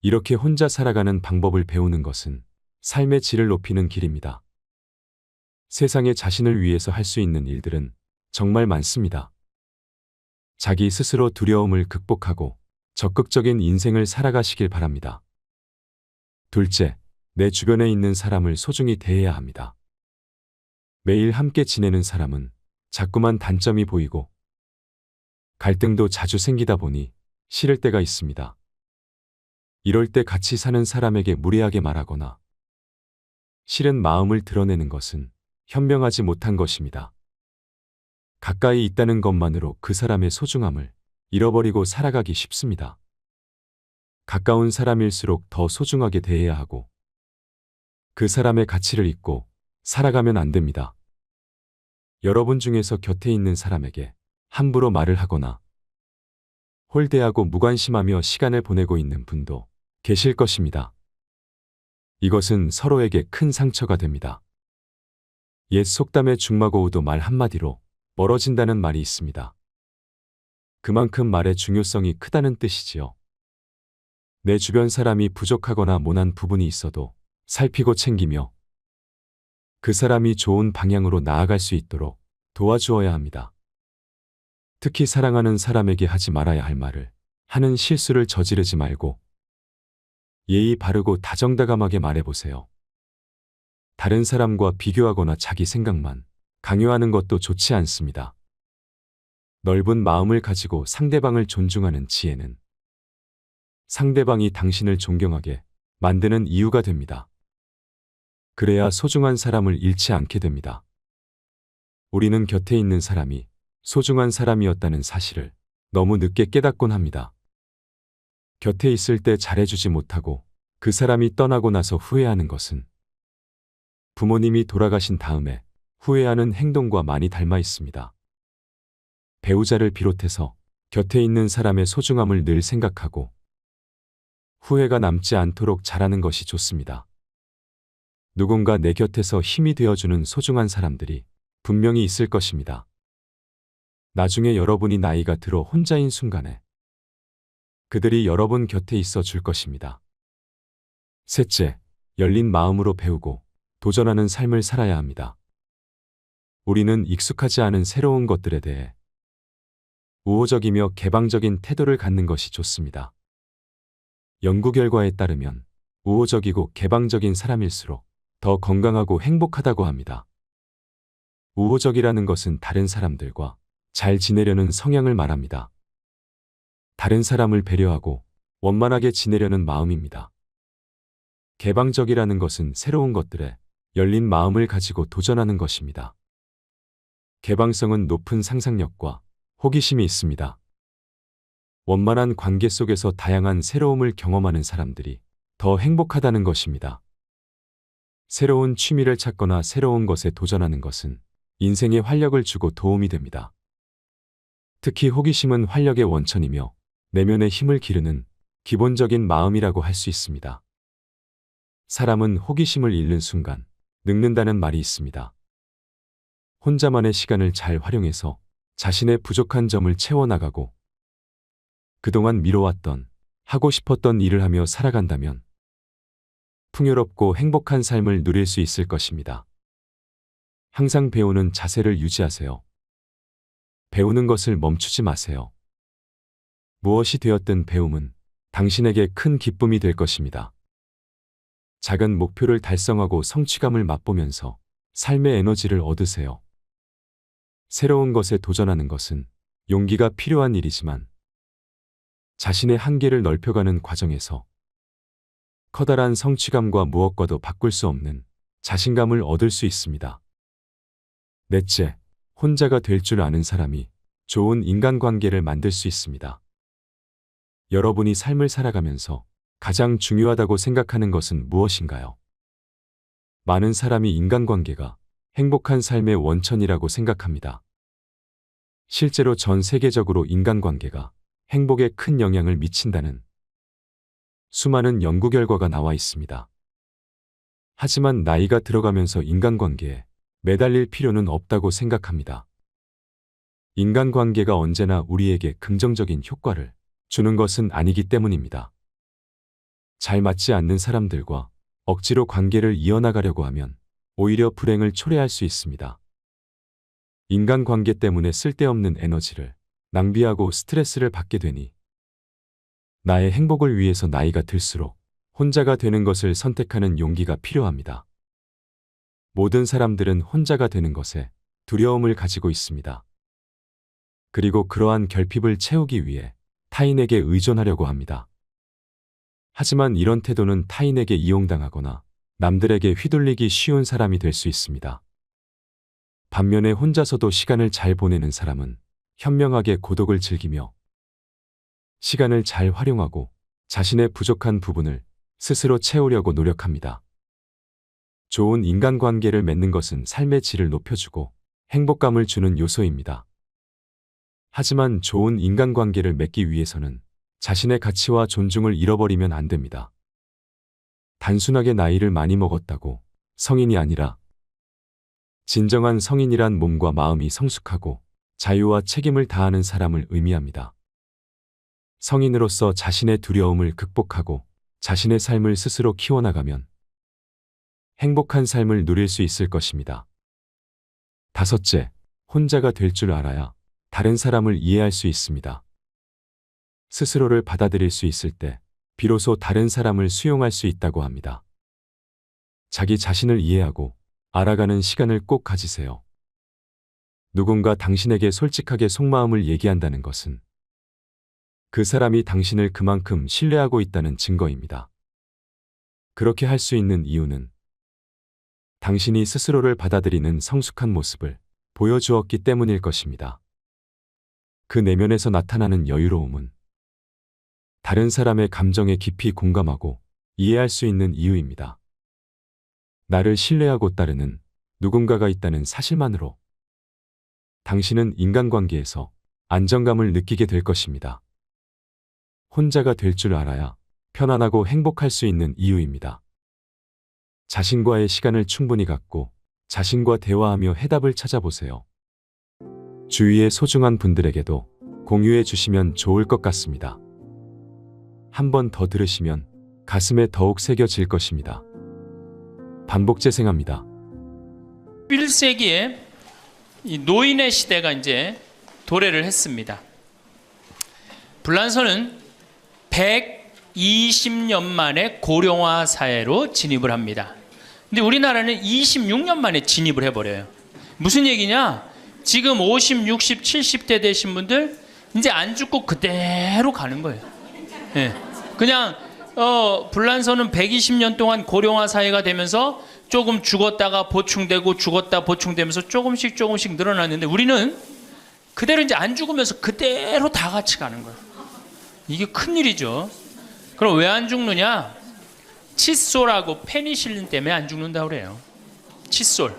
이렇게 혼자 살아가는 방법을 배우는 것은 삶의 질을 높이는 길입니다. 세상에 자신을 위해서 할 수 있는 일들은 정말 많습니다. 자기 스스로 두려움을 극복하고 적극적인 인생을 살아가시길 바랍니다. 둘째, 내 주변에 있는 사람을 소중히 대해야 합니다. 매일 함께 지내는 사람은 자꾸만 단점이 보이고 갈등도 자주 생기다 보니 싫을 때가 있습니다. 이럴 때 같이 사는 사람에게 무례하게 말하거나 싫은 마음을 드러내는 것은 현명하지 못한 것입니다. 가까이 있다는 것만으로 그 사람의 소중함을 잃어버리고 살아가기 쉽습니다. 가까운 사람일수록 더 소중하게 대해야 하고 그 사람의 가치를 잊고 살아가면 안 됩니다. 여러분 중에서 곁에 있는 사람에게 함부로 말을 하거나 홀대하고 무관심하며 시간을 보내고 있는 분도 계실 것입니다. 이것은 서로에게 큰 상처가 됩니다. 옛 속담에 중마고우도 말 한마디로 멀어진다는 말이 있습니다. 그만큼 말의 중요성이 크다는 뜻이지요. 내 주변 사람이 부족하거나 모난 부분이 있어도 살피고 챙기며 그 사람이 좋은 방향으로 나아갈 수 있도록 도와주어야 합니다. 특히 사랑하는 사람에게 하지 말아야 할 말을 하는 실수를 저지르지 말고 예의 바르고 다정다감하게 말해보세요. 다른 사람과 비교하거나 자기 생각만 강요하는 것도 좋지 않습니다. 넓은 마음을 가지고 상대방을 존중하는 지혜는 상대방이 당신을 존경하게 만드는 이유가 됩니다. 그래야 소중한 사람을 잃지 않게 됩니다. 우리는 곁에 있는 사람이 소중한 사람이었다는 사실을 너무 늦게 깨닫곤 합니다. 곁에 있을 때 잘해주지 못하고 그 사람이 떠나고 나서 후회하는 것은 부모님이 돌아가신 다음에 후회하는 행동과 많이 닮아 있습니다. 배우자를 비롯해서 곁에 있는 사람의 소중함을 늘 생각하고 후회가 남지 않도록 잘하는 것이 좋습니다. 누군가 내 곁에서 힘이 되어주는 소중한 사람들이 분명히 있을 것입니다. 나중에 여러분이 나이가 들어 혼자인 순간에 그들이 여러분 곁에 있어 줄 것입니다. 셋째, 열린 마음으로 배우고 도전하는 삶을 살아야 합니다. 우리는 익숙하지 않은 새로운 것들에 대해 우호적이며 개방적인 태도를 갖는 것이 좋습니다. 연구 결과에 따르면 우호적이고 개방적인 사람일수록 더 건강하고 행복하다고 합니다. 우호적이라는 것은 다른 사람들과 잘 지내려는 성향을 말합니다. 다른 사람을 배려하고 원만하게 지내려는 마음입니다. 개방적이라는 것은 새로운 것들에 열린 마음을 가지고 도전하는 것입니다. 개방성은 높은 상상력과 호기심이 있습니다. 원만한 관계 속에서 다양한 새로움을 경험하는 사람들이 더 행복하다는 것입니다. 새로운 취미를 찾거나 새로운 것에 도전하는 것은 인생에 활력을 주고 도움이 됩니다. 특히 호기심은 활력의 원천이며 내면의 힘을 기르는 기본적인 마음이라고 할 수 있습니다. 사람은 호기심을 잃는 순간 늙는다는 말이 있습니다. 혼자만의 시간을 잘 활용해서 자신의 부족한 점을 채워나가고 그동안 미뤄왔던 하고 싶었던 일을 하며 살아간다면 풍요롭고 행복한 삶을 누릴 수 있을 것입니다. 항상 배우는 자세를 유지하세요. 배우는 것을 멈추지 마세요. 무엇이 되었든 배움은 당신에게 큰 기쁨이 될 것입니다. 작은 목표를 달성하고 성취감을 맛보면서 삶의 에너지를 얻으세요. 새로운 것에 도전하는 것은 용기가 필요한 일이지만 자신의 한계를 넓혀가는 과정에서 커다란 성취감과 무엇과도 바꿀 수 없는 자신감을 얻을 수 있습니다. 넷째, 혼자가 될 줄 아는 사람이 좋은 인간관계를 만들 수 있습니다. 여러분이 삶을 살아가면서 가장 중요하다고 생각하는 것은 무엇인가요? 많은 사람이 인간관계가 행복한 삶의 원천이라고 생각합니다. 실제로 전 세계적으로 인간관계가 행복에 큰 영향을 미친다는 수많은 연구 결과가 나와 있습니다. 하지만 나이가 들어가면서 인간관계에 매달릴 필요는 없다고 생각합니다. 인간관계가 언제나 우리에게 긍정적인 효과를 주는 것은 아니기 때문입니다. 잘 맞지 않는 사람들과 억지로 관계를 이어나가려고 하면 오히려 불행을 초래할 수 있습니다. 인간관계 때문에 쓸데없는 에너지를 낭비하고 스트레스를 받게 되니 나의 행복을 위해서 나이가 들수록 혼자가 되는 것을 선택하는 용기가 필요합니다. 모든 사람들은 혼자가 되는 것에 두려움을 가지고 있습니다. 그리고 그러한 결핍을 채우기 위해 타인에게 의존하려고 합니다. 하지만 이런 태도는 타인에게 이용당하거나 남들에게 휘둘리기 쉬운 사람이 될 수 있습니다. 반면에 혼자서도 시간을 잘 보내는 사람은 현명하게 고독을 즐기며 시간을 잘 활용하고 자신의 부족한 부분을 스스로 채우려고 노력합니다. 좋은 인간관계를 맺는 것은 삶의 질을 높여주고 행복감을 주는 요소입니다. 하지만 좋은 인간관계를 맺기 위해서는 자신의 가치와 존중을 잃어버리면 안 됩니다. 단순하게 나이를 많이 먹었다고 성인이 아니라 진정한 성인이란 몸과 마음이 성숙하고 자유와 책임을 다하는 사람을 의미합니다. 성인으로서 자신의 두려움을 극복하고 자신의 삶을 스스로 키워나가면 행복한 삶을 누릴 수 있을 것입니다. 다섯째, 혼자가 될 줄 알아야 다른 사람을 이해할 수 있습니다. 스스로를 받아들일 수 있을 때 비로소 다른 사람을 수용할 수 있다고 합니다. 자기 자신을 이해하고 알아가는 시간을 꼭 가지세요. 누군가 당신에게 솔직하게 속마음을 얘기한다는 것은 그 사람이 당신을 그만큼 신뢰하고 있다는 증거입니다. 그렇게 할 수 있는 이유는 당신이 스스로를 받아들이는 성숙한 모습을 보여주었기 때문일 것입니다. 그 내면에서 나타나는 여유로움은 다른 사람의 감정에 깊이 공감하고 이해할 수 있는 이유입니다. 나를 신뢰하고 따르는 누군가가 있다는 사실만으로 당신은 인간관계에서 안정감을 느끼게 될 것입니다. 혼자가 될 줄 알아야 편안하고 행복할 수 있는 이유입니다. 자신과의 시간을 충분히 갖고 자신과 대화하며 해답을 찾아보세요. 주위의 소중한 분들에게도 공유해 주시면 좋을 것 같습니다. 한 번 더 들으시면 가슴에 더욱 새겨질 것입니다. 반복 재생합니다. 1세기에 이 노인의 시대가 이제 도래를 했습니다. 불란서는 120년 만에 고령화 사회로 진입을 합니다. 근데 우리나라는 26년 만에 진입을 해버려요. 무슨 얘기냐? 지금 50, 60, 70대 되신 분들 이제 안 죽고 그대로 가는 거예요. 네. 그냥 불란서는 120년 동안 고령화 사회가 되면서 조금 죽었다가 보충되고 죽었다 보충되면서 조금씩 늘어났는데 우리는 그대로 이제 안 죽으면서 그대로 다 같이 가는 거예요. 이게 큰일이죠. 그럼 왜 안 죽느냐? 칫솔하고 페니실린 때문에 안 죽는다고 그래요. 칫솔.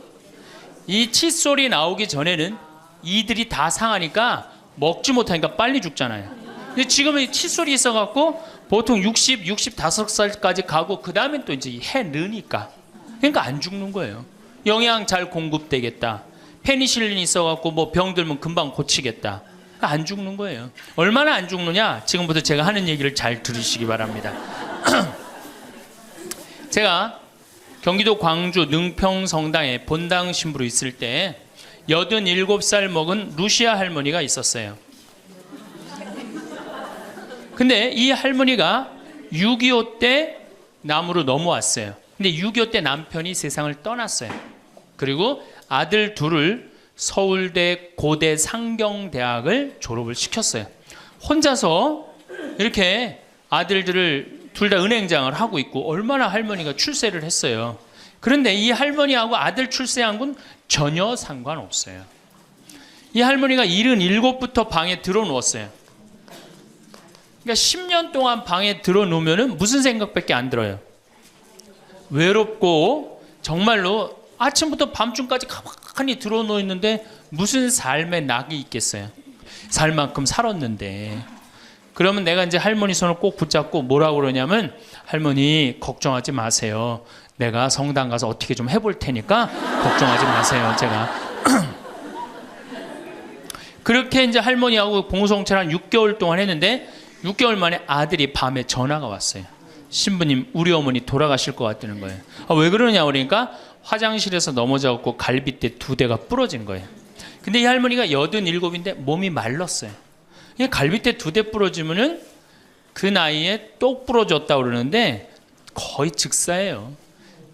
이 칫솔이 나오기 전에는 이들이 다 상하니까 먹지 못하니까 빨리 죽잖아요. 근데 지금은 칫솔이 있어갖고 보통 60, 65살까지 가고 그 다음에 또 이제 해 느니까. 그러니까 안 죽는 거예요. 영양 잘 공급되겠다. 페니실린이 있어갖고 뭐 병 들면 금방 고치겠다. 안 죽는 거예요. 얼마나 안 죽느냐? 지금부터 제가 하는 얘기를 잘 들으시기 바랍니다. 제가 경기도 광주 능평 성당에 본당 신부로 있을 때 87살 먹은 루시아 할머니가 있었어요. 근데 이 할머니가 6.25 때 남으로 넘어왔어요. 근데 6.25 때 남편이 세상을 떠났어요. 그리고 아들 둘을 서울대 고대 상경대학을 졸업을 시켰어요. 혼자서 이렇게 아들들을 둘 다 은행장을 하고 있고 얼마나 할머니가 출세를 했어요. 그런데 이 할머니하고 아들 출세한 건 전혀 상관없어요. 이 할머니가 77부터 방에 들어누웠어요. 그러니까 10년 동안 방에 들어놓으면 무슨 생각밖에 안 들어요. 외롭고 정말로 아침부터 밤중까지 가만히 들어놓여 있는데 무슨 삶의 낙이 있겠어요. 살 만큼 살았는데. 그러면 내가 이제 할머니 손을 꼭 붙잡고 뭐라고 그러냐면 할머니 걱정하지 마세요. 내가 성당 가서 어떻게 좀 해볼 테니까 걱정하지 마세요. 제가 그렇게 이제 할머니하고 공동체를 한 6개월 동안 했는데 6개월 만에 아들이 밤에 전화가 왔어요. 신부님 우리 어머니 돌아가실 것 같다는 거예요. 왜 그러냐 그러니까 화장실에서 넘어져갖고 갈빗대 2대가 부러진 거예요. 근데 이 할머니가 87인데 몸이 말랐어요. 갈빗대 2대 부러지면은 그 나이에 똑 부러졌다 그러는데 거의 즉사예요.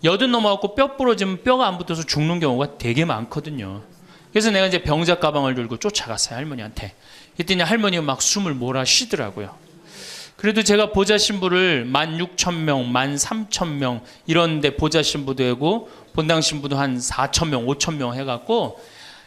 80 넘어갖고 뼈 부러지면 뼈가 안 붙어서 죽는 경우가 되게 많거든요. 그래서 내가 이제 병자 가방을 들고 쫓아갔어요. 할머니한테. 그랬더니 할머니가 막 숨을 몰아 쉬더라고요. 그래도 제가 보좌 신부를 16,000명, 13,000명 이런 데 보좌 신부도 하고 본당 신부도 한 4,000명, 5,000명 해갖고